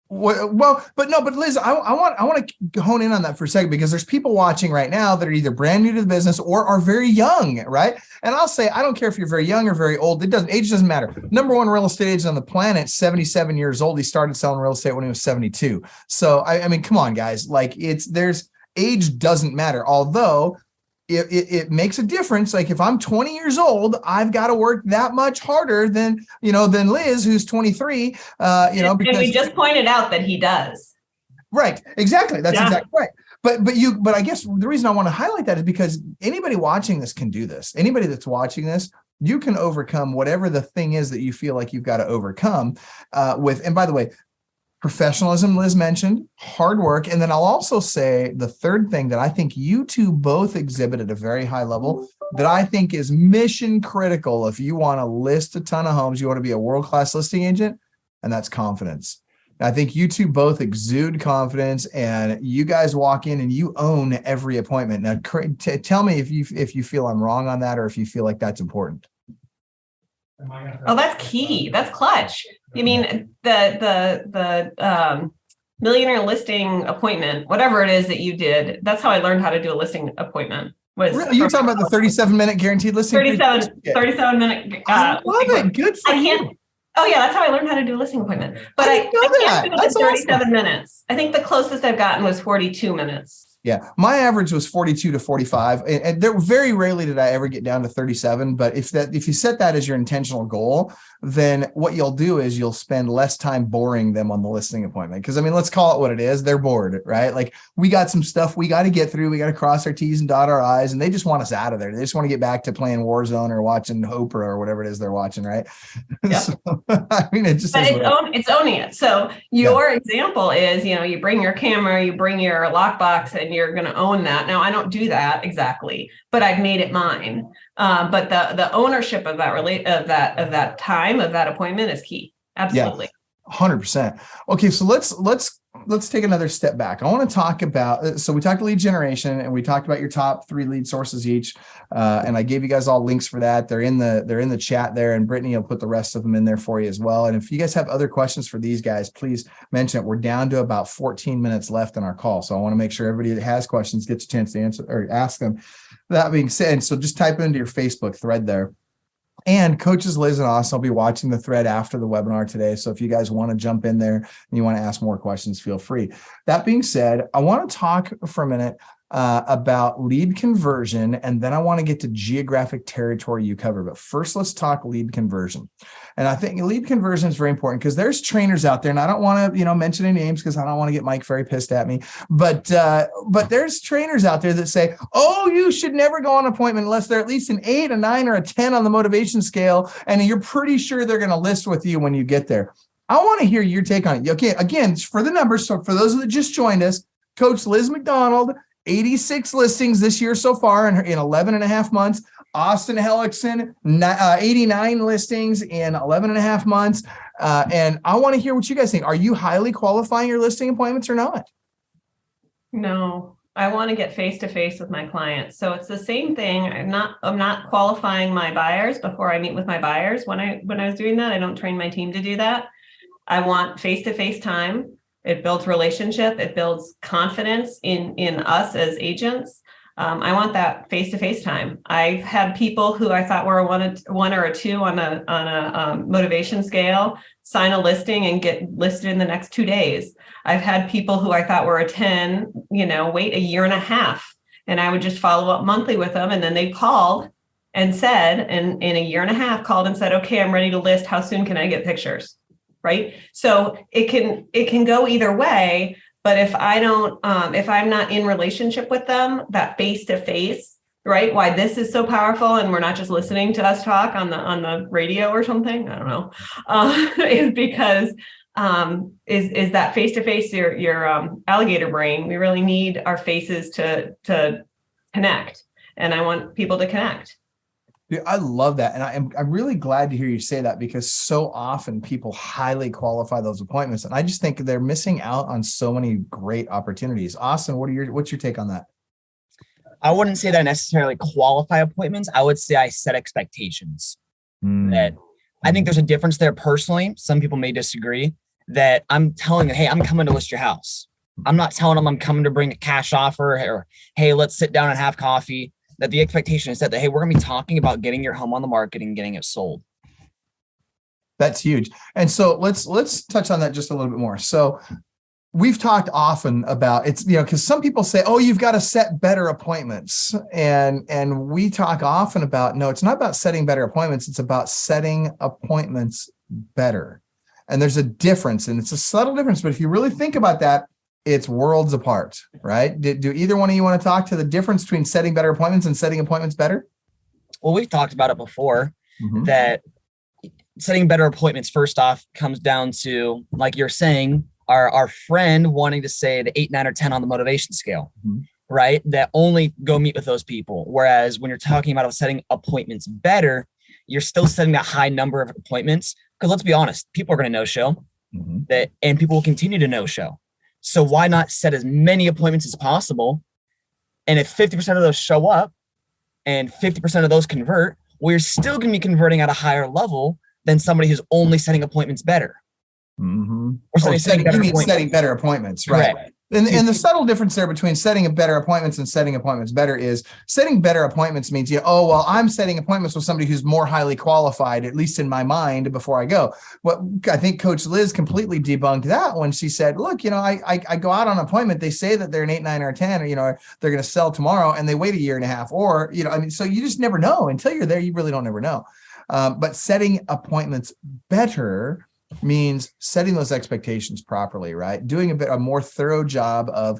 But Liz, I want to hone in on that for a second, because there's people watching right now that are either brand new to the business or are very young, right? And I'll say, I don't care if you're very young or very old. Age doesn't matter. Number one real estate agent on the planet, 77 years old. He started selling real estate when he was 72. So I mean, come on, guys. Like age doesn't matter. Although it makes a difference. Like if I'm 20 years old, I've got to work that much harder than Liz, who's 23, because and we just pointed out that he does. Right. Exactly. That's exactly right. But I guess the reason I want to highlight that is because anybody watching this can do this. Anybody that's watching this, you can overcome whatever the thing is that you feel like you've got to overcome and by the way, professionalism, Liz mentioned, hard work. And then I'll also say the third thing that I think you two both exhibit at a very high level that I think is mission critical if you want to list a ton of homes, you want to be a world-class listing agent, and that's confidence. I think you two both exude confidence, and you guys walk in and you own every appointment. Now, tell me if you feel I'm wrong on that, or if you feel like that's important. Oh, that's key. That's clutch. You mean the millionaire listing appointment, whatever it is that you did. That's how I learned how to do a listing appointment. Really? You're talking about the 37-minute guaranteed listing? 37 minute. I love it. Good for you. Oh yeah, that's how I learned how to do a listing appointment. But I can't do it in 37 minutes. I think the closest I've gotten was 42 minutes. Yeah, my average was 42 to 45, and there very rarely did I ever get down to 37. But if you set that as your intentional goal, then what you'll do is you'll spend less time boring them on the listing appointment. Because I mean, let's call it what it is. They're bored, right? Like, we got some stuff we got to get through. We got to cross our T's and dot our I's, and they just want us out of there. They just want to get back to playing Warzone or watching Oprah or whatever it is they're watching, right? Yeah. So, I mean, it just. But it's owning it. So your example is, you bring your camera, you bring your lockbox, and you're going to own that. Now, I don't do that exactly, but I've made it mine. But the ownership of that time of that appointment is key. Absolutely. Yeah, 100%. Okay, so let's take another step back. I want to talk about, so we talked lead generation, and we talked about your top 3 lead sources each. And I gave you guys all links for that. They're in the chat there, and Brittany will put the rest of them in there for you as well. And if you guys have other questions for these guys, please mention it. We're down to about 14 minutes left in our call. So I want to make sure everybody that has questions gets a chance to answer or ask them. That being said, so just type it into your Facebook thread there. And coaches Liz and Austin will be watching the thread after the webinar today. So if you guys want to jump in there and you want to ask more questions, feel free. That being said, I want to talk for a minute about lead conversion, and then I want to get to geographic territory you cover. But first, let's talk lead conversion. And I think lead conversion is very important because there's trainers out there, and I don't want to mention any names because I don't want to get Mike very pissed at me. But there's trainers out there that say, oh, you should never go on an appointment unless they're at least an 8, a 9, or a 10 on the motivation scale, and you're pretty sure they're going to list with you when you get there. I want to hear your take on it. Okay, again, for the numbers. So for those that just joined us, Coach Liz McDonald, 86 listings this year so far in 11 and a half months. Austin Hellickson, 89 listings in 11 and a half months. And I want to hear what you guys think. Are you highly qualifying your listing appointments or not? No, I want to get face-to-face with my clients. So it's the same thing. I'm not qualifying my buyers before I meet with my buyers. When I was doing that, I don't train my team to do that. I want face-to-face time. It builds relationship. It builds confidence in us as agents. I want that face-to-face time. I've had people who I thought were a one or a 2 on a motivation scale sign a listing and get listed in the next 2 days. I've had people who I thought were a 10, wait a year and a half, and I would just follow up monthly with them. And then they called and said, and in a year and a half, called and said, okay, I'm ready to list. How soon can I get pictures? Right. So it can go either way. But if I'm not in relationship with them, that face to face, right? Why this is so powerful, and we're not just listening to us talk on the radio or something. I don't know. Is because is that face to face your alligator brain? We really need our faces to connect, and I want people to connect. Dude, I love that. And I'm really glad to hear you say that, because so often people highly qualify those appointments. And I just think they're missing out on so many great opportunities. Austin, what's your take on that? I wouldn't say that I necessarily qualify appointments. I would say I set expectations. That I think there's a difference there personally. Some people may disagree that I'm telling them, hey, I'm coming to list your house. I'm not telling them I'm coming to bring a cash offer or, hey, let's sit down and have coffee. That the expectation is that, hey, we're going to be talking about getting your home on the market and getting it sold. That's huge. And so let's touch on that just a little bit more. So we've talked often about it's, because some people say, oh, you've got to set better appointments. And we talk often about, no, it's not about setting better appointments. It's about setting appointments better. And there's a difference, and it's a subtle difference. But if you really think about that, it's worlds apart, right? Do either one of you want to talk to the difference between setting better appointments and setting appointments better? Well, we've talked about it before, that setting better appointments, first off, comes down to, like you're saying, our friend wanting to say the 8, 9, or 10 on the motivation scale, right? That only go meet with those people. Whereas when you're talking about setting appointments better, you're still setting that high number of appointments. Because let's be honest, people are going to no show. and people will continue to no show. So why not set as many appointments as possible? And if 50% of those show up and 50% of those convert, we're still going to be converting at a higher level than somebody who's only setting appointments better. Or setting better appointments, right? Correct. And the subtle difference there between setting better appointments and setting appointments better is setting better appointments means, I'm setting appointments with somebody who's more highly qualified, at least in my mind, before I go. Well, I think Coach Liz completely debunked that when she said, look, I go out on an appointment. They say that they're an 8, 9, or 10, or, they're going to sell tomorrow, and they wait a year and a half, or, so you just never know until you're there. You really don't ever know. But setting appointments better means setting those expectations properly, right? Doing a more thorough job of,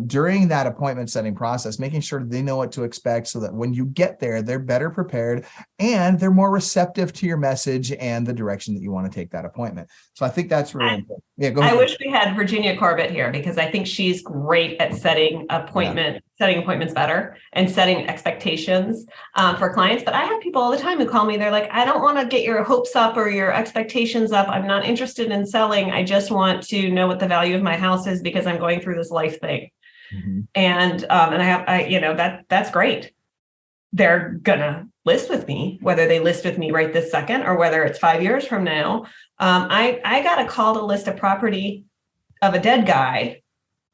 during that appointment setting process, making sure they know what to expect so that when you get there, they're better prepared and they're more receptive to your message and the direction that you want to take that appointment. So I think that's really important. Yeah, go ahead. I wish we had Virginia Corbett here because I think she's great at setting appointments better and setting expectations for clients. But I have people all the time who call me. They're like, I don't want to get your hopes up or your expectations up. I'm not interested in selling. I just want to know what the value of my house is because I'm going through this life thing. And that's great. They're gonna list with me, whether they list with me right this second or whether it's 5 years from now. I got a call to list a property of a dead guy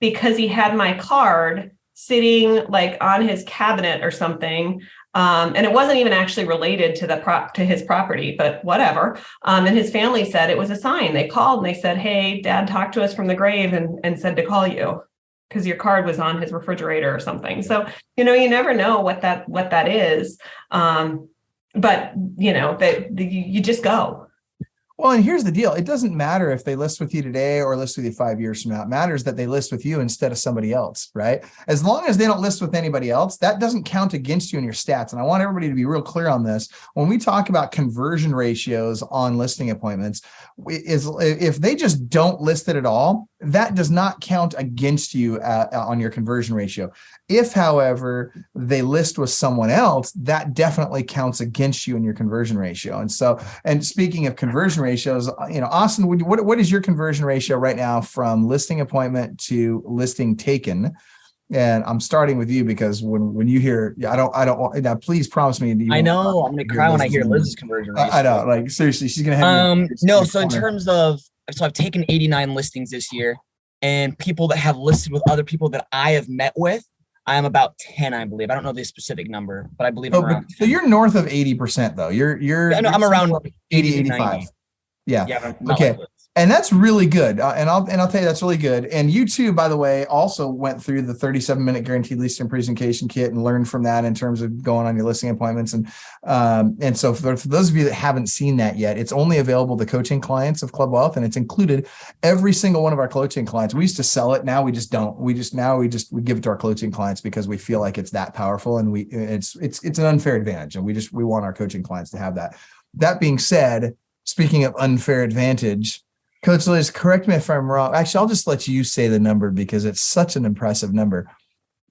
because he had my card sitting like on his cabinet or something. And it wasn't even actually related to his property, but whatever. And his family said it was a sign. They called and they said, hey, Dad talked to us from the grave and said to call you because your card was on his refrigerator or something. So, you never know what that is. But you just go. Well, and here's the deal. It doesn't matter if they list with you today or list with you 5 years from now. It matters that they list with you instead of somebody else, right? As long as they don't list with anybody else, that doesn't count against you in your stats. And I want everybody to be real clear on this. When we talk about conversion ratios on listing appointments, if they just don't list it at all, that does not count against you on your conversion ratio. If, however, they list with someone else, that definitely counts against you in your conversion ratio. And speaking of conversion ratios, Austin, what is your conversion ratio right now from listing appointment to listing taken? And I'm starting with you because when you hear, I don't want, now please promise me that you. I know I'm going to cry when I hear Liz's conversion ratio. I know, like seriously, she's going to have. No, so in terms of, I've taken 89 listings this year, and people that have listed with other people that I have met with, I am about 10, I believe. I don't know the specific number, but I believe I'm around. So you're north of 80% though. I'm around 80, 85. Yeah. Okay. Like and that's really good. And I'll tell you, that's really good. And you too, by the way, also went through the 37-minute guaranteed listing presentation kit and learned from that in terms of going on your listing appointments. And so for those of you that haven't seen that yet, it's only available to coaching clients of Club Wealth, and it's included every single one of our coaching clients. We used to sell it. Now we just don't. We give it to our coaching clients because we feel like it's that powerful, and it's an unfair advantage. And we want our coaching clients to have that. That being said, speaking of unfair advantage, Coach Liz, correct me if I'm wrong. Actually, I'll just let you say the number because it's such an impressive number.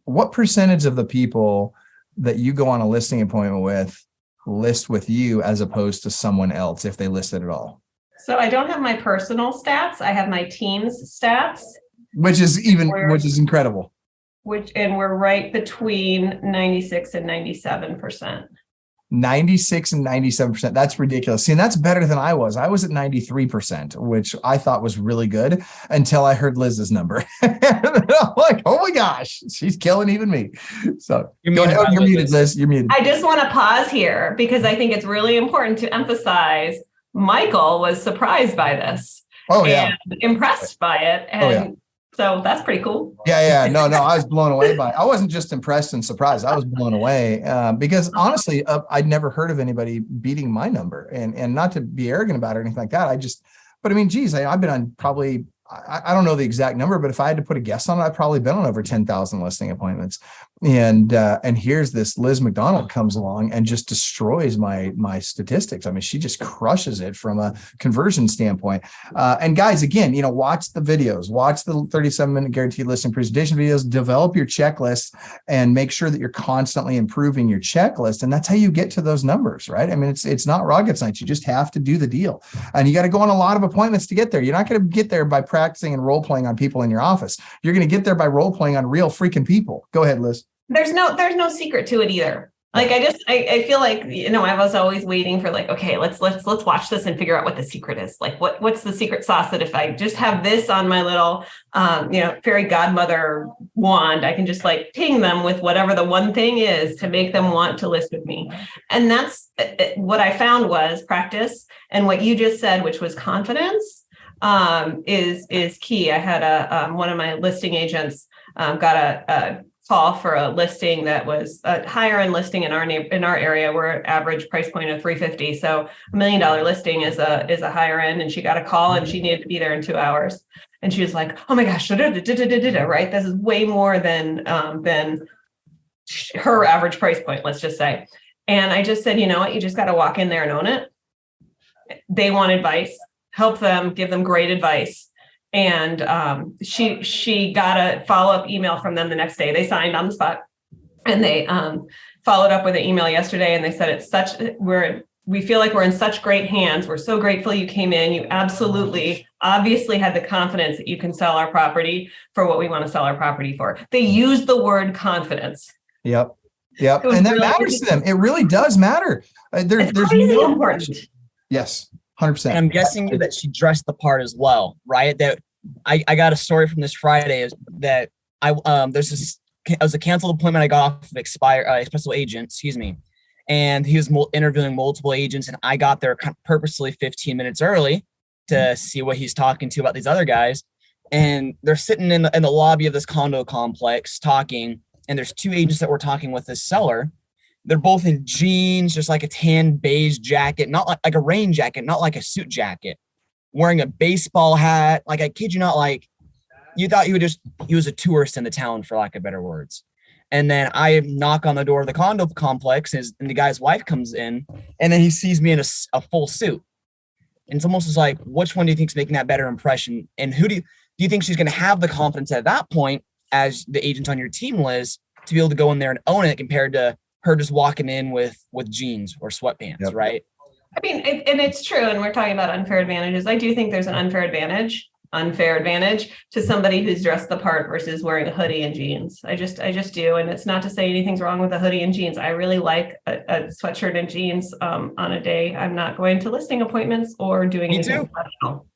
What percentage of the people that you go on a listing appointment with list with you as opposed to someone else if they listed at all? So I don't have my personal stats. I have my team's stats. Which is incredible. And we're right between 96 and 97%. 96 and 97%. That's ridiculous. See, and that's better than I was. I was at 93%, which I thought was really good until I heard Liz's number. I'm like, oh my gosh, she's killing even me. So you're muted, Liz. You're muted. I just want to pause here because I think it's really important to emphasize Michael was surprised by this. Oh, yeah. And impressed by it. And so that's pretty cool. Yeah. No, I was blown away by it. I wasn't just impressed and surprised. I was blown away because honestly, I'd never heard of anybody beating my number, and not to be arrogant about it or anything like that. But I mean, geez, I've been on probably, I don't know the exact number, but if I had to put a guess on it, I've probably been on over 10,000 listing appointments. And here's this Liz McDonald comes along and just destroys my statistics. I mean, she just crushes it from a conversion standpoint. And guys, again, watch the videos, watch the 37-minute guaranteed listing presentation videos, develop your checklist, and make sure that you're constantly improving your checklist. And that's how you get to those numbers, right? I mean, it's not rocket science. You just have to do the deal, and you got to go on a lot of appointments to get there. You're not going to get there by practicing and role playing on people in your office. You're going to get there by role playing on real freaking people. Go ahead, Liz. There's no secret to it either. Like I feel like, I was always waiting for like, okay, let's watch this and figure out what the secret is. Like what's the secret sauce that if I just have this on my little fairy godmother wand, I can just like ping them with whatever the one thing is to make them want to list with me. And that's what I found was practice. And what you just said, which was confidence, is key. I had one of my listing agents got a call for a listing that was a higher end listing in our area. We're at average price point of $350. So $1 million listing is a higher end, and she got a call and she needed to be there in 2 hours. And she was like, oh my gosh, right? This is way more than her average price point, let's just say. And I just said, you know what, you just got to walk in there and own it. They want advice, help them, give them great advice. And she got a follow-up email from them the next day. They signed on the spot, and they followed up with an email yesterday. And they said, we feel like we're in such great hands. We're so grateful you came in. You obviously had the confidence that you can sell our property for what we want to sell our property for. They used the word confidence. Yep. And that matters to them. It really does matter. There's no important. Yes. 100%. And I'm guessing that she dressed the part as well, right? That I got a story from this Friday is that it was a canceled appointment I got off of Espresso agent, and he was interviewing multiple agents, and I got there purposely 15 minutes early to see what he's talking to about these other guys. And they're sitting in the lobby of this condo complex talking, and there's two agents that were talking with this seller. They're both in jeans, just like a tan beige jacket, not like a rain jacket, not like a suit jacket, wearing a baseball hat. Like, I kid you not, like you thought he was a tourist in the town, for lack of better words. And then I knock on the door of the condo complex, and the guy's wife comes in, and then he sees me in a full suit. And it's almost like, which one do you think is making that better impression? And who do you think she's going to have the confidence at that point as the agent on your team, Liz, to be able to go in there and own it compared to her just walking in with jeans or sweatpants, yep. Right? I mean, and it's true. And we're talking about unfair advantages. I do think there's an unfair advantage to somebody who's dressed the part versus wearing a hoodie and jeans. I just do. And it's not to say anything's wrong with a hoodie and jeans. I really like a sweatshirt and jeans on a day I'm not going to listing appointments or doing anything professional.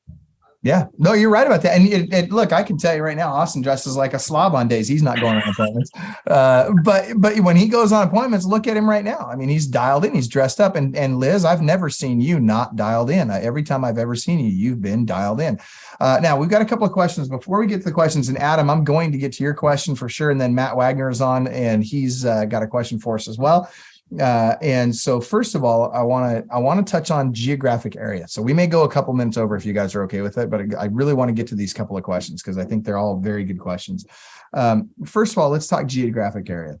Yeah, no, you're right about that. And look, I can tell you right now, Austin dresses like a slob on days. He's not going on appointments. But when he goes on appointments, look at him right now. I mean, he's dialed in, he's dressed up. And Liz, I've never seen you not dialed in. Every time I've ever seen you, you've been dialed in. Now, we've got a couple of questions. Before we get to the questions, and Adam, I'm going to get to your question for sure. And then Matt Wagner is on, and he's got a question for us as well. And so first of all, I want to touch on geographic area. So we may go a couple minutes over if you guys are okay with it, but I really want to get to these couple of questions because I think they're all very good questions. First of all, let's talk geographic area.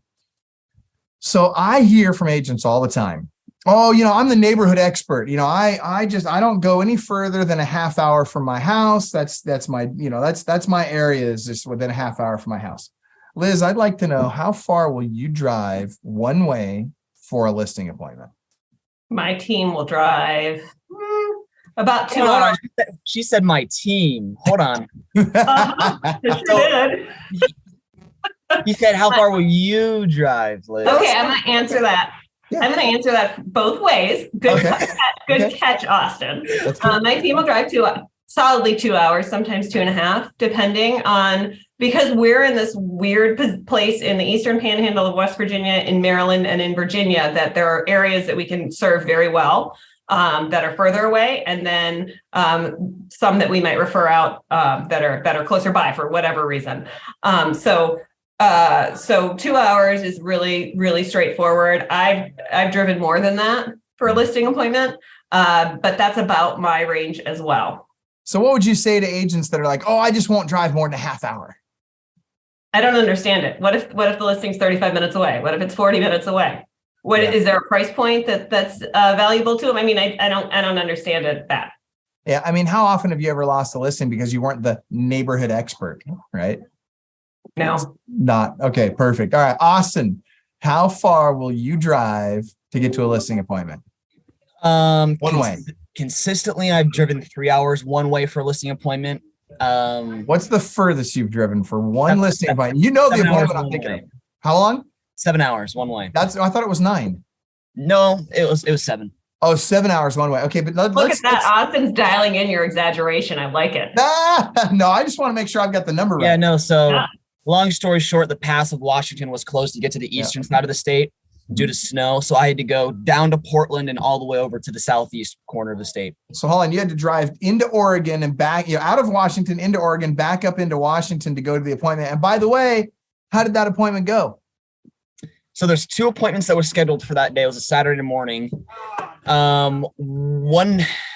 So I hear from agents all the time, oh, I'm the neighborhood expert. I don't go any further than a half hour from my house. That's my area is just within a half hour from my house. Liz, I'd like to know, how far will you drive one way for a listing appointment? My team will drive about 2 hours. She said my team. Hold on. He said, how far will you drive, Liz? Okay, I'm going to answer that. Yeah. I'm going to answer that both ways. Good catch, Austin. My team will drive solidly 2 hours, sometimes 2.5, depending on, because we're in this weird place in the Eastern Panhandle of West Virginia, in Maryland, and in Virginia, that there are areas that we can serve very well that are further away, and then some that we might refer out that are closer by for whatever reason. So 2 hours is really, really straightforward. I've driven more than that for a listing appointment, but that's about my range as well. So what would you say to agents that are like, oh, I just won't drive more than a half hour? I don't understand it. What if the listing's 35 minutes away? What if it's 40 minutes away? Is there a price point that's valuable to them? I mean, I don't understand it that. Yeah. I mean, how often have you ever lost a listing because you weren't the neighborhood expert, right? No. Not. Okay, perfect. All right. Austin, how far will you drive to get to a listing appointment? One way. Consistently, I've driven 3 hours one way for a listing appointment. What's the furthest you've driven for one listing appointment? You know the appointment I'm thinking of. How long? 7 hours one way. I thought it was 9. No, it was 7. Oh, 7 hours one way. Okay, but look at that. Austin's dialing in your exaggeration. I like it. No, I just want to make sure I've got the number right. Yeah, no. So long story short, the pass of Washington was closed to get to the eastern side of the state due to snow. So I had to go down to Portland and all the way over to the southeast corner of the state. So hold on, you had to drive into Oregon and back, out of Washington into Oregon, back up into Washington to go to the appointment. And by the way, how did that appointment go? So there's 2 appointments that were scheduled for that day. It was a Saturday morning. One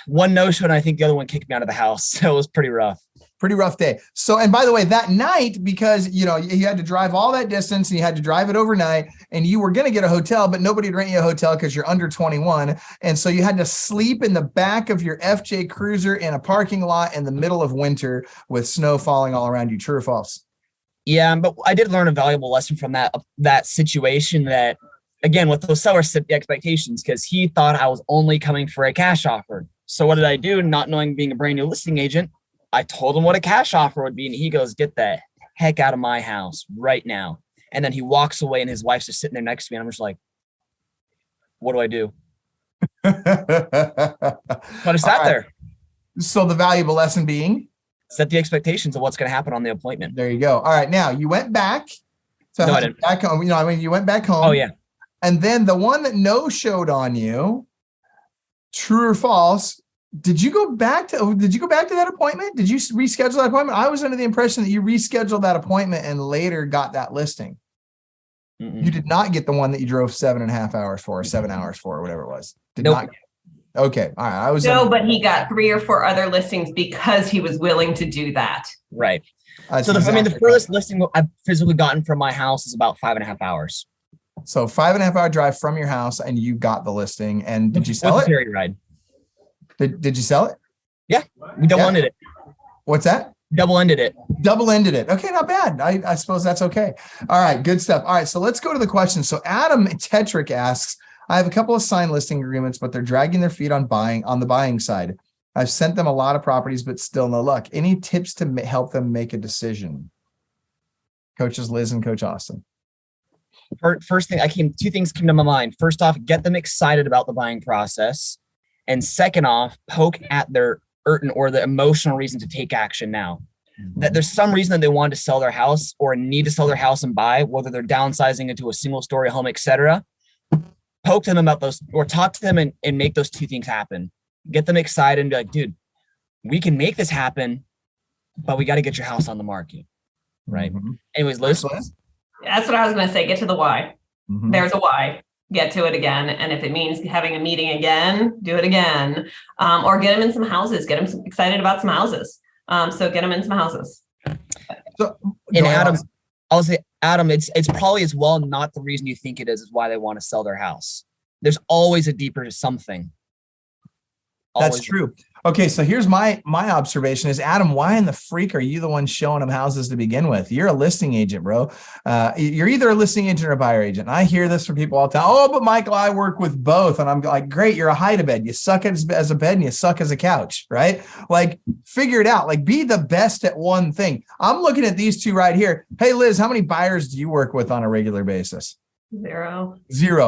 no-show, and I think the other one kicked me out of the house. So it was pretty rough. Pretty rough day. So, and by the way, that night, because, you had to drive all that distance and you had to drive it overnight and you were going to get a hotel, but nobody would rent you a hotel because you're under 21. And so you had to sleep in the back of your FJ Cruiser in a parking lot in the middle of winter with snow falling all around you. True or false? Yeah, but I did learn a valuable lesson from that situation that, again, with those sellers set the expectations because he thought I was only coming for a cash offer. So what did I do? Not knowing being a brand new listing agent, I told him what a cash offer would be. And he goes, get the heck out of my house right now. And then he walks away and his wife's just sitting there next to me. And I'm just like, what do I do? But I sat there. So the valuable lesson being? Set the expectations of what's going to happen on the appointment. There you go. All right. Now you went back. So no, I didn't. Back home. You went back home. Oh, yeah. And then the one that no-showed on you, true or false, did you go back to that appointment? Did you reschedule that appointment? I was under the impression that you rescheduled that appointment and later got that listing. Mm-mm. You did not get the one that you drove 7.5 hours for, or 7 hours for, or whatever it was. Not get it. Okay. All right. But he got 3 or 4 other listings because he was willing to do that. Right. The furthest listing I've physically gotten from my house is about 5.5 hours. So 5.5 hour drive from your house and you got the listing. And did you sell it? Ferry ride. Did you sell it? Yeah. We double-ended it. What's that? Double-ended it. Double-ended it. Okay, not bad. I suppose that's okay. All right, good stuff. All right, so let's go to the question. So Adam Tetrick asks, I have a couple of signed listing agreements, but they're dragging their feet on the buying side. I've sent them a lot of properties, but still no luck. Any tips to help them make a decision? Coaches Liz and Coach Austin. First thing, 2 things came to my mind. First off, get them excited about the buying process. And second off, poke at their or the emotional reason to take action now. That there's some reason that they want to sell their house or need to sell their house and buy, whether they're downsizing into a single story home, etc. Poke to them about those or talk to them and make those 2 things happen. Get them excited and be like, dude, we can make this happen, but we got to get your house on the market. Right. Mm-hmm. Anyways, Liz. That's what I was going to say. Get to the why. Mm-hmm. There's a why. Get to it again. And if it means having a meeting again, do it again. Or get them in some houses. Get them excited about some houses. So get them in some houses. So, and Adam, I'll say, Adam, it's probably as well not the reason you think it is why they want to sell their house. There's always a deeper something. That's true. Okay, so here's my observation is, Adam, why in the freak are you the one showing them houses to begin with? You're a listing agent, bro. You're either a listing agent or a buyer agent. I hear this from people all the time. Oh, but Michael, I work with both. And I'm like, great, you're a hide-a-bed. You suck as a bed and you suck as a couch, right? Like, figure it out. Like, be the best at one thing. I'm looking at these 2 right here. Hey, Liz, how many buyers do you work with on a regular basis? 0.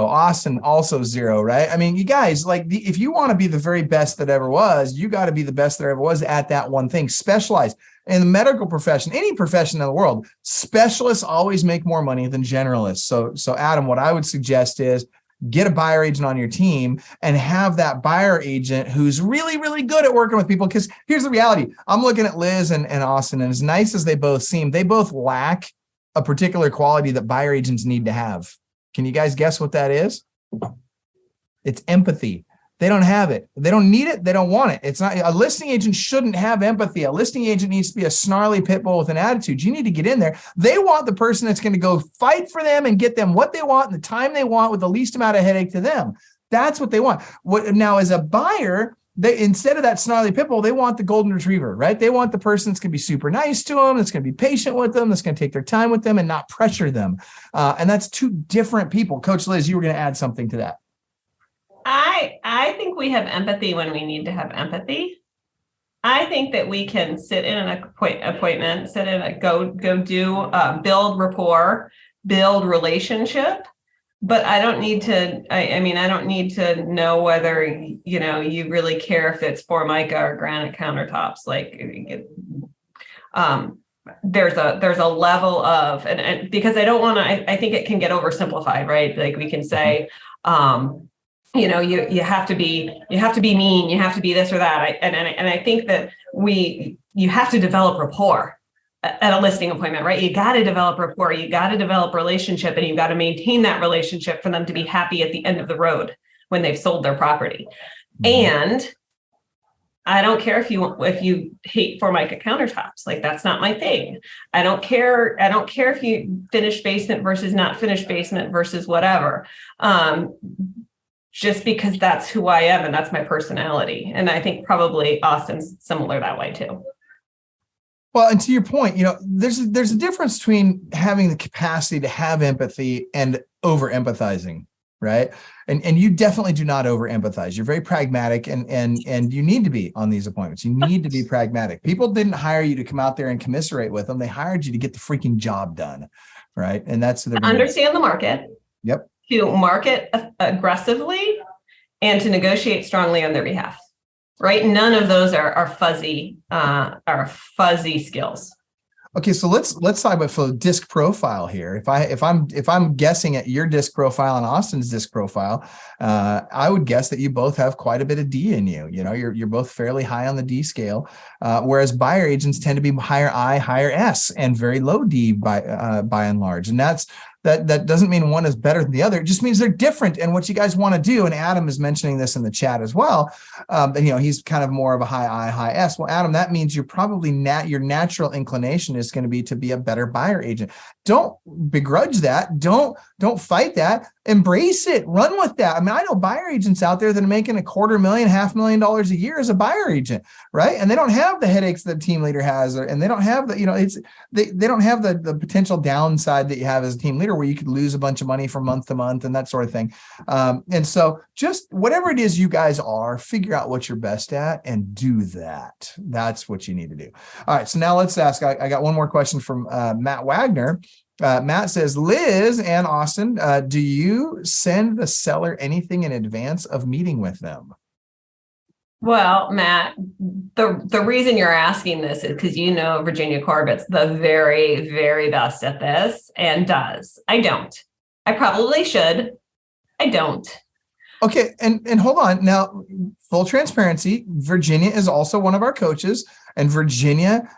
Austin, also 0, right? I mean, you guys, like, if you want to be the very best that ever was, you got to be the best there ever was at that one thing. Specialize in the medical profession, any profession in the world. Specialists always make more money than generalists. So Adam, what I would suggest is get a buyer agent on your team and have that buyer agent who's really, really good at working with people. Because here's the reality. I'm looking at Liz and Austin, and as nice as they both seem, they both lack a particular quality that buyer agents need to have. Can you guys guess what that is? It's empathy. They don't have it. They don't need it. They don't want it. It's not, a listing agent shouldn't have empathy. A listing agent needs to be a snarly pit bull with an attitude. You need to get in there. They want the person that's going to go fight for them and get them what they want in the time they want with the least amount of headache to them. That's what they want. Now, as a buyer, they, instead of that snarly pit bull, they want the golden retriever, right? They want the person that's going to be super nice to them, that's going to be patient with them, that's going to take their time with them and not pressure them. And that's two different people. Coach Liz, you were going to add something to that. I think we have empathy when we need to have empathy. I think that we can sit in an appointment, sit in a go do, build rapport, build relationship. But I don't need to, I mean, I don't need to know whether, you know, you really care if it's Formica or granite countertops. Like, there's a level of, and because I don't want to, I think it can get oversimplified, right? Like we can say, you know, you have to be mean, you have to be this or that. And I think that you have to develop rapport at a listing appointment, right? You got to develop rapport, you got to develop relationship, and you got to maintain that relationship for them to be happy at the end of the road when they've sold their property. And I don't care if you hate Formica countertops, like that's not my thing. I don't care if you finished basement versus not finished basement versus whatever. Just because that's who I am and that's my personality. And I think probably Austin's similar that way too. Well, and to your point, you know, there's a difference between having the capacity to have empathy and over empathizing, right? And you definitely do not over empathize. You're very pragmatic, and you need to be on these appointments. You need to be pragmatic. People didn't hire you to come out there and commiserate with them. They hired you to get the freaking job done, right? And that's the understand the market. Yep. To market aggressively and to negotiate strongly on their behalf. Right? None of those are fuzzy skills. Okay, so let's talk about for the disc profile here. If I'm guessing at your disc profile and Austin's disc profile, I would guess that you both have quite a bit of D in you. You know, you're both fairly high on the D scale, whereas buyer agents tend to be higher I, higher S, and very low D by and large. And that doesn't mean one is better than the other. It just means they're different in what you guys want to do. And Adam is mentioning this in the chat as well. You know, he's kind of more of a high I, high S. Well, Adam, that means you're probably your natural inclination is going to be a better buyer agent. Don't begrudge that. Don't fight that. Embrace it. Run with that. I mean, I know buyer agents out there that are making $250,000, $500,000 a year as a buyer agent, right? And they don't have the headaches that team leader has, and they don't have the, you know, they don't have the potential downside that you have as a team leader, where you could lose a bunch of money from month to month and that sort of thing. And so just whatever it is you guys are, figure out what you're best at and do that. That's what you need to do. All right. So now let's ask, I got one more question from Matt Wagner. Matt says, Liz and Austin, do you send the seller anything in advance of meeting with them? Well, Matt, the reason you're asking this is because you know Virginia Corbett's the very, very best at this and does. I don't. I probably should. I don't. Okay, and hold on. Now, full transparency, Virginia is also one of our coaches, and Virginia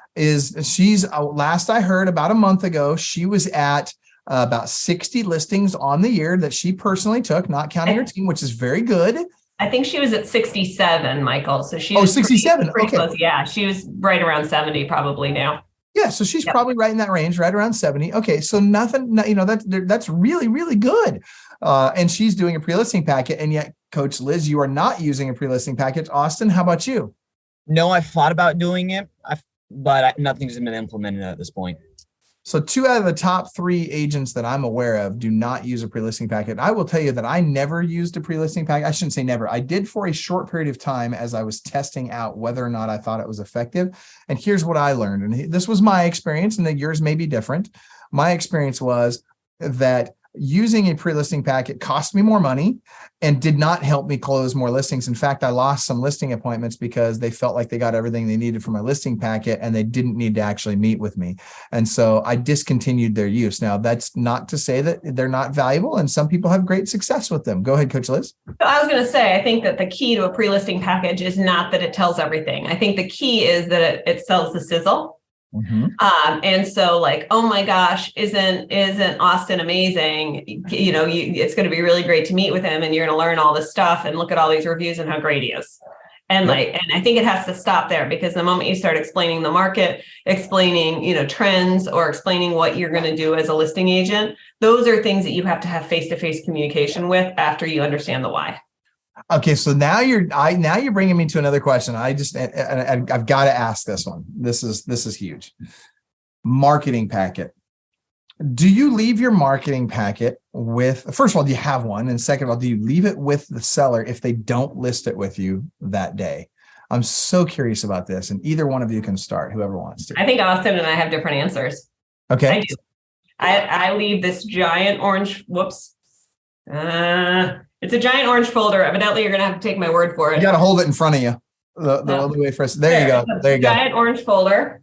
she's last I heard about a month ago, she was at about 60 listings on the year that she personally took, not counting her team, which is very good. I think she was at 67, Michael. So she was 67. Pretty okay. Close. Yeah, she was right around 70 probably now. Yeah, so she's probably right in that range, right around 70. Okay, so nothing, you know, that's really, really good. And she's doing a pre-listing packet, and yet, Coach Liz, you are not using a pre-listing package. Austin, how about you? No, I've thought about doing it, but nothing's been implemented at this point. So 2 out of the top 3 agents that I'm aware of do not use a pre-listing packet. I will tell you that I never used a pre-listing packet. I shouldn't say never. I did for a short period of time as I was testing out whether or not I thought it was effective. And here's what I learned. And this was my experience, and that yours may be different. My experience was that using a pre-listing packet cost me more money and did not help me close more listings. In fact, I lost some listing appointments because they felt like they got everything they needed from my listing packet and they didn't need to actually meet with me. And so I discontinued their use. Now, that's not to say that they're not valuable, and some people have great success with them. Go ahead, Coach Liz. So I was going to say, I think that the key to a pre-listing package is not that it tells everything. I think the key is that it sells the sizzle. And so like, oh my gosh, isn't Austin amazing? It's going to be really great to meet with him, and you're going to learn all this stuff and look at all these reviews and how great he is. And and I think it has to stop there, because the moment you start explaining the market, explaining, trends, or explaining what you're going to do as a listing agent, those are things that you have to have face-to-face communication with after you understand the why. Okay, so now you're bringing me to another question. I've got to ask this one. This is huge. Marketing packet. Do you leave your marketing packet with, first of all, do you have one? And second of all, do you leave it with the seller if they don't list it with you that day? I'm so curious about this, and either one of you can start, whoever wants to. I think Austin and I have different answers. Okay. I do. I leave this giant orange, it's a giant orange folder. Evidently, you're going to have to take my word for it. You got to hold it in front of you. The only way for us. There you go. There you go. Giant orange folder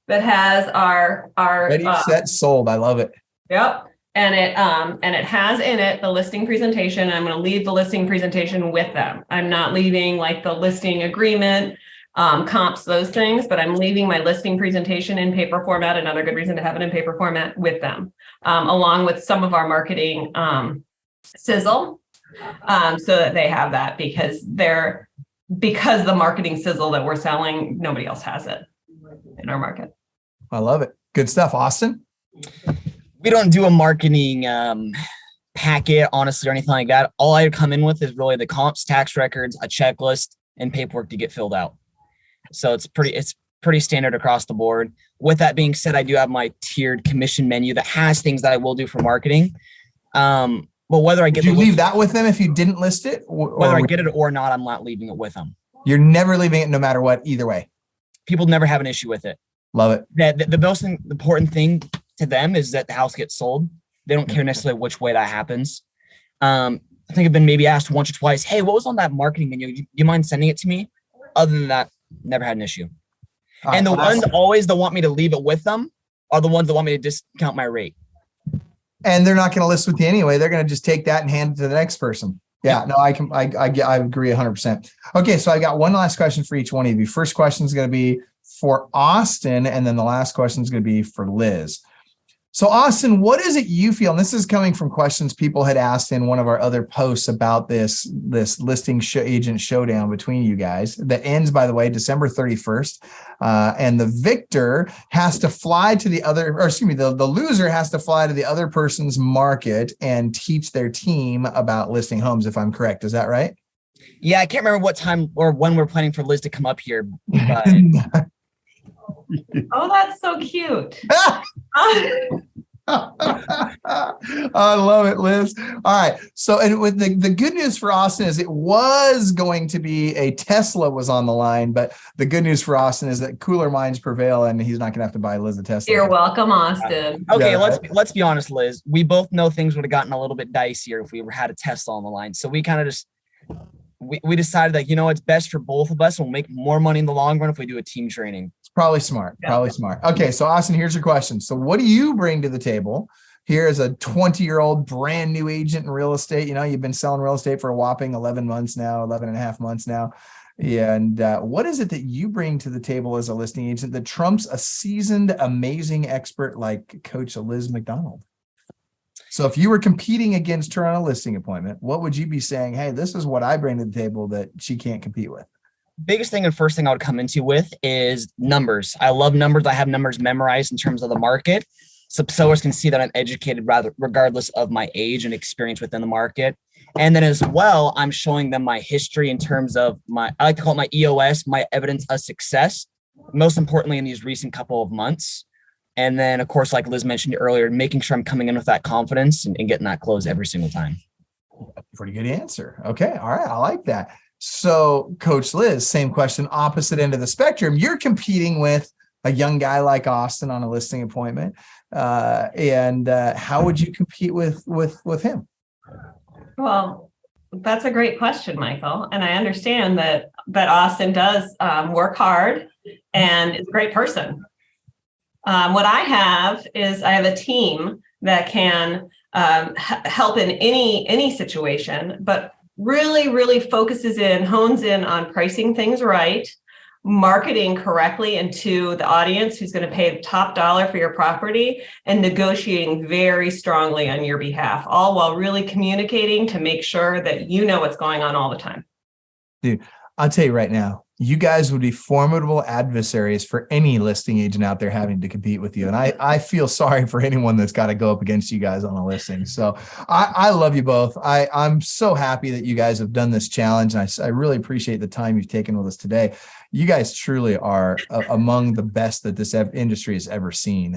that has our ready, set, sold. I love it. Yep. And it has in it the listing presentation. I'm going to leave the listing presentation with them. I'm not leaving like the listing agreement, comps, those things, but I'm leaving my listing presentation in paper format. Another good reason to have it in paper format with them, along with some of our marketing sizzle, so that they have that, because the marketing sizzle that we're selling, nobody else has it in our market. I love it. Good stuff. Austin? We don't do a marketing packet, honestly, or anything like that. All I come in with is really the comps, tax records, a checklist, and paperwork to get filled out. So it's pretty standard across the board. With that being said, I do have my tiered commission menu that has things that I will do for marketing. But whether I get you leave that with them if you didn't list it, whether I get it or not, I'm not leaving it with them. You're never leaving it, no matter what, either way. People never have an issue with it. Love it. The most important thing to them is that the house gets sold. They don't care necessarily which way that happens. I think I've been maybe asked once or twice, hey, what was on that marketing menu? Do you mind sending it to me? Other than that, never had an issue. And the ones always that want me to leave it with them are the ones that want me to discount my rate. And they're not going to list with you anyway. They're going to just take that and hand it to the next person. Yeah, no, I agree 100%. Okay, so I got one last question for each one of you. First question is going to be for Austin, and then the last question is going to be for Liz. So Austin, what is it you feel, and this is coming from questions people had asked in one of our other posts about this listing agent showdown between you guys that ends, by the way, December 31st. And the victor has to fly to the loser has to fly to the other person's market and teach their team about listing homes, if I'm correct. Is that right? Yeah, I can't remember what time or when we're planning for Liz to come up here. But... Oh, that's so cute. I love it, Liz. All right. So, and with the good news for Austin is it was going to be a Tesla was on the line, but the good news for Austin is that cooler minds prevail and he's not going to have to buy Liz a Tesla. You're welcome, Austin. Okay, yeah, let's be honest, Liz. We both know things would have gotten a little bit dicier if we had a Tesla on the line. So we kind of just we decided that, it's best for both of us. We'll make more money in the long run if we do a team training. Probably smart. Probably smart. Okay, so Austin, here's your question. So what do you bring to the table here as a 20-year-old brand new agent in real estate? You've been selling real estate for a whopping 11 and a half months now. And what is it that you bring to the table as a listing agent that trumps a seasoned, amazing expert like Coach Liz McDonald? So if you were competing against her on a listing appointment, what would you be saying? Hey, this is what I bring to the table that she can't compete with. Biggest thing and first thing I would come into with is numbers. I love numbers. I have numbers memorized in terms of the market. So sellers can see that I'm educated regardless of my age and experience within the market. And then as well, I'm showing them my history in terms of I like to call it my EOS, my evidence of success, most importantly in these recent couple of months. And then of course, like Liz mentioned earlier, making sure I'm coming in with that confidence and getting that close every single time. Pretty good answer. Okay. All right. I like that. So Coach Liz, same question, opposite end of the spectrum. You're competing with a young guy like Austin on a listing appointment. And how would you compete with him? Well, that's a great question, Michael. And I understand that Austin does work hard and is a great person. What I have is I have a team that can help in any situation, but really, really hones in on pricing things right, marketing correctly and to the audience who's going to pay top dollar for your property, and negotiating very strongly on your behalf, all while really communicating to make sure that you know what's going on all the time. Dude, I'll tell you right now, you guys would be formidable adversaries for any listing agent out there having to compete with you. And I feel sorry for anyone that's got to go up against you guys on a listing. So I love you both. I'm so happy that you guys have done this challenge. And I really appreciate the time you've taken with us today. You guys truly are among the best that this industry has ever seen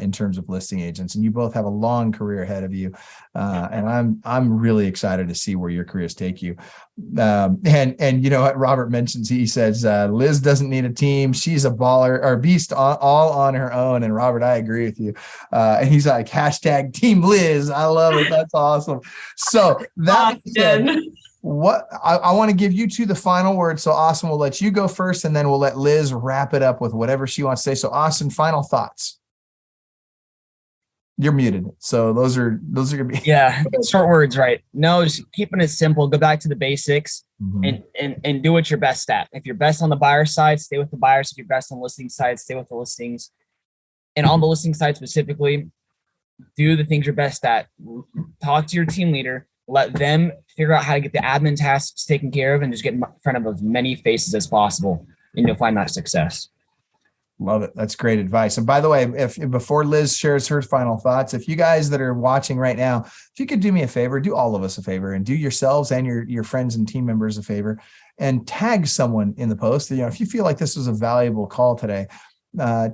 in terms of listing agents. And you both have a long career ahead of you. And I'm really excited to see where your careers take you. And you know what Robert mentions, he says, Liz doesn't need a team. She's a baller or beast all on her own. And Robert, I agree with you. And he's like, hashtag Team Liz. I love it. That's awesome. So that said, what I want to give you two the final word. So Austin, we'll let you go first, and then we'll let Liz wrap it up with whatever she wants to say. So Austin, final thoughts. You're muted. So those are gonna be short words, right? No, just keeping it simple. Go back to the basics and do what you're best at. If you're best on the buyer side, stay with the buyers. If you're best on the listing side, stay with the listings. And on the listing side specifically, do the things you're best at. Talk to your team leader. Let them figure out how to get the admin tasks taken care of, and just get in front of as many faces as possible, and you'll find that success. Love it. That's great advice. And by the way, if before Liz shares her final thoughts, if you guys that are watching right now, if you could do me a favor, do all of us a favor, and do yourselves and your friends and team members a favor, and tag someone in the post. You know, if you feel like this was a valuable call today,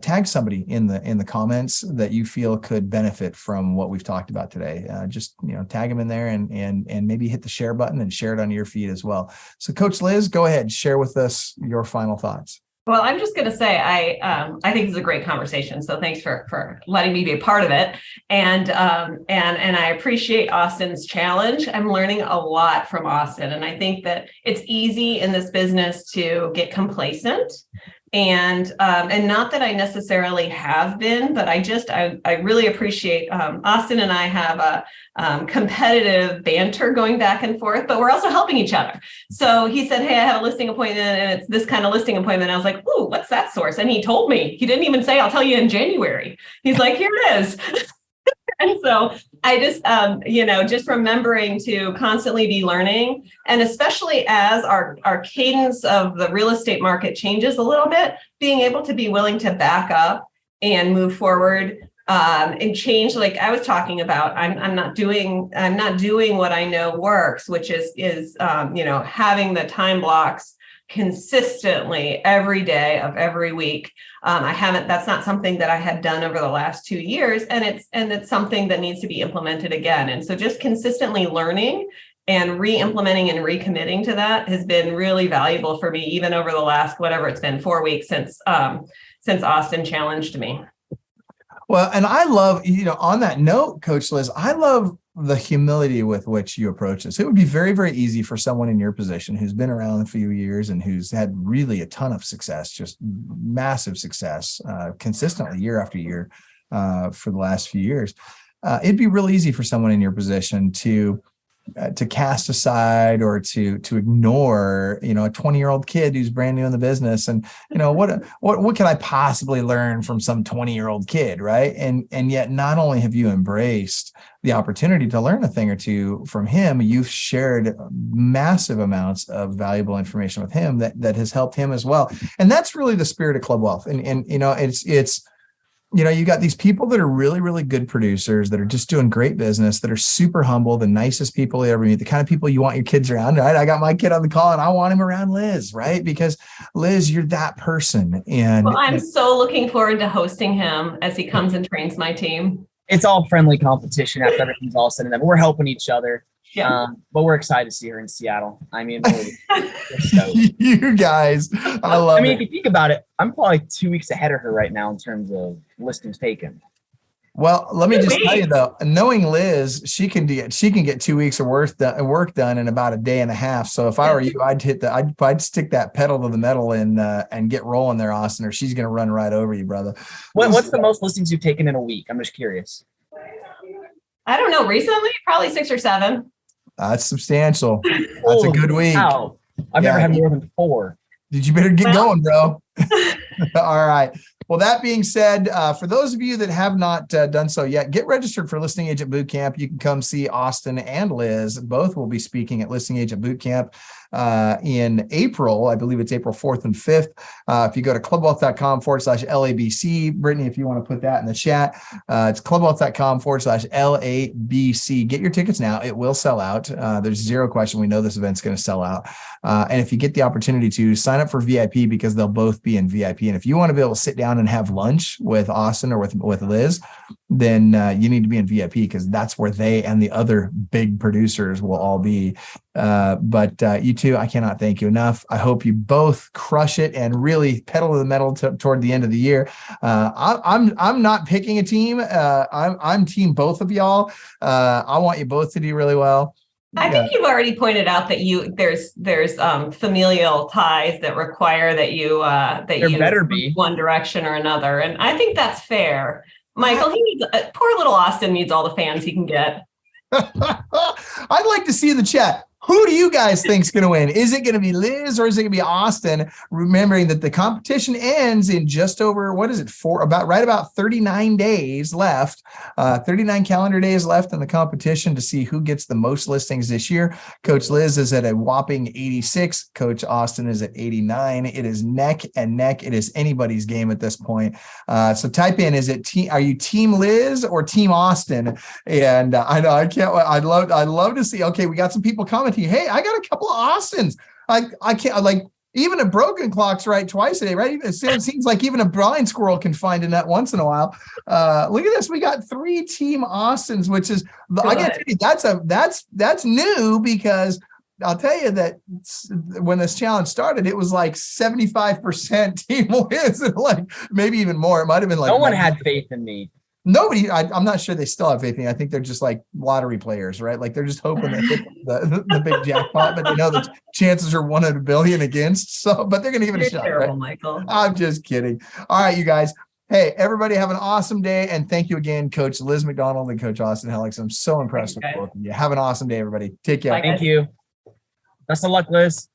tag somebody in the comments that you feel could benefit from what we've talked about today. Just, you know, tag them in there and maybe hit the share button and share it on your feed as well. So Coach Liz, go ahead, share with us your final thoughts. Well, I'm just going to say I think this is a great conversation. So thanks for letting me be a part of it. And I appreciate Austin's challenge. I'm learning a lot from Austin, and I think that it's easy in this business to get complacent. And not that I necessarily have been, but I really appreciate Austin and I have a competitive banter going back and forth, but we're also helping each other. So he said, hey, I have a listing appointment and it's this kind of listing appointment. I was like, ooh, what's that source? And he told me. He didn't even say, I'll tell you in January. He's like, here it is. And so I just, just remembering to constantly be learning, and especially as our cadence of the real estate market changes a little bit, being able to be willing to back up and move forward and change. Like I was talking about, I'm not doing what I know works, which is having the time blocks consistently every day of every week. That's not something that I had done over the last 2 years. And it's something that needs to be implemented again. And so just consistently learning and re-implementing and recommitting to that has been really valuable for me, even over the last, whatever it's been, 4 weeks since Austin challenged me. Well, and I love, on that note, Coach Liz, I love the humility with which you approach this. It would be very, very easy for someone in your position who's been around a few years and who's had really a ton of success, just massive success, consistently year after year for the last few years. It'd be real easy for someone in your position to cast aside or to ignore, a 20-year-old kid who's brand new in the business. And, what can I possibly learn from some 20-year-old kid, right? And yet not only have you embraced the opportunity to learn a thing or two from him, you've shared massive amounts of valuable information with him that has helped him as well. And that's really the spirit of Club Wealth. And it's you got these people that are really, really good producers that are just doing great business, that are super humble, the nicest people you ever meet, the kind of people you want your kids around, right? I got my kid on the call and I want him around Liz, right? Because Liz, you're that person. And I'm so looking forward to hosting him as he comes and trains my team. It's all friendly competition after everything's all said and done. We're helping each other. Yeah. But we're excited to see her in Seattle. I mean, you guys, I love it. If you think about it, I'm probably 2 weeks ahead of her right now in terms of listings taken. Well, let me just tell you though, knowing Liz, she can get 2 weeks of work done in about a day and a half. So if I were you, I'd stick that pedal to the metal and get rolling there, Austin, or she's going to run right over you, brother. What's the most listings you've taken in a week? I'm just curious. I don't know. Recently, probably 6 or 7. That's substantial. That's a good week. Wow. I've never had more than 4. Did you better get going, bro? All right. Well, that being said, for those of you that have not done so yet, get registered for Listing Agent Bootcamp. You can come see Austin and Liz. Both will be speaking at Listing Agent Bootcamp in April. I believe it's April 4th and 5th. If you go to clubwealth.com/LABC, Brittany, if you want to put that in the chat, it's clubwealth.com/LABC. Get your tickets now. It will sell out. There's zero question. We know this event's going to sell out. And if you get the opportunity to sign up for VIP, because they'll both be in VIP. And if you want to be able to sit down and have lunch with Austin or with Liz, then you need to be in VIP, because that's where they and the other big producers will all be. But you two, I cannot thank you enough. I hope you both crush it and really pedal to the metal toward the end of the year. I'm not picking a team. I'm team both of y'all. I want you both to do really well. I think you've already pointed out that there's familial ties that require that you better be one direction or another, and I think that's fair. Michael, he needs poor little Austin needs all the fans he can get. I'd like to see in the chat, who do you guys think is going to win? Is it going to be Liz or is it going to be Austin? Remembering that the competition ends in just over, about 39 days left, 39 calendar days left in the competition to see who gets the most listings this year. Coach Liz is at a whopping 86. Coach Austin is at 89. It is neck and neck. It is anybody's game at this point. So type in, are you team Liz or team Austin? And I know I can't, I'd love to see, okay, we got some people commenting. Hey, I got a couple of Austins. I can't, like, even a broken clock's right twice a day, right? It seems like even a blind squirrel can find a nut once in a while. Look at this. We got 3 team Austins, which is, I got to tell you, that's new, because I'll tell you that when this challenge started, it was like 75% team Liz, and like maybe even more. It might've been like, no one had faith in me. Nobody, I'm not sure they still have faith in me. I think they're just like lottery players, right? Like they're just hoping they hit the big jackpot, but they know the chances are 1 in a billion against. So, but they're going to give it a shot. Terrible, right? Michael. I'm just kidding. All right, you guys. Hey, everybody, have an awesome day. And thank you again, Coach Liz McDonald and Coach Austin Helix. I'm so impressed with both of you. Have an awesome day, everybody. Take care. Thank you. Best of luck, Liz.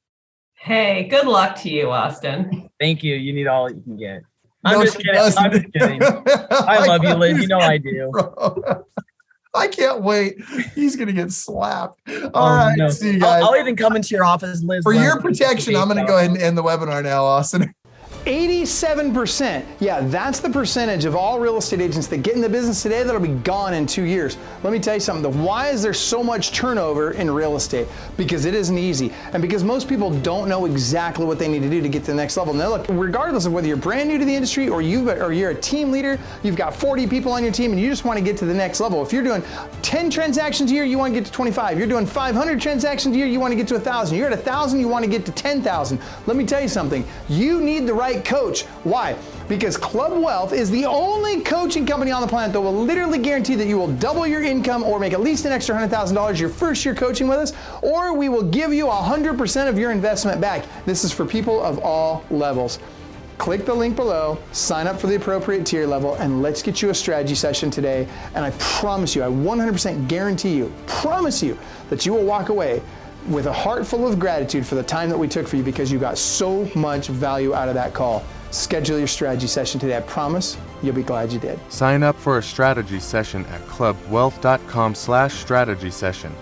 Hey, good luck to you, Austin. Thank you. You need all you can get. No, I'm just kidding. I love you, Liz. You know I do. I can't wait. He's going to get slapped. All right. No. See you guys. I'll even come into your office, Liz. For your protection, I'm going to go ahead and end the webinar now, Austin. 87%. Yeah, that's the percentage of all real estate agents that get in the business today that'll be gone in 2 years. Let me tell you something. Why is there so much turnover in real estate? Because it isn't easy. And because most people don't know exactly what they need to do to get to the next level. Now look, regardless of whether you're brand new to the industry or you're a team leader, you've got 40 people on your team and you just want to get to the next level. If you're doing 10 transactions a year, you want to get to 25. You're doing 500 transactions a year, you want to get to 1,000. You're at 1,000, you want to get to 10,000. Let me tell you something. You need the right coach. Why? Because Club Wealth is the only coaching company on the planet that will literally guarantee that you will double your income or make at least an extra $100,000 your first year coaching with us, or we will give you 100% of your investment back. This is for people of all levels. Click the link below, sign up for the appropriate tier level, and let's get you a strategy session today. And I promise you, I 100% guarantee you, promise you that you will walk away with a heart full of gratitude for the time that we took for you, because you got so much value out of that call. Schedule your strategy session today. I promise you'll be glad you did. Sign up for a strategy session at clubwealth.com/strategy session.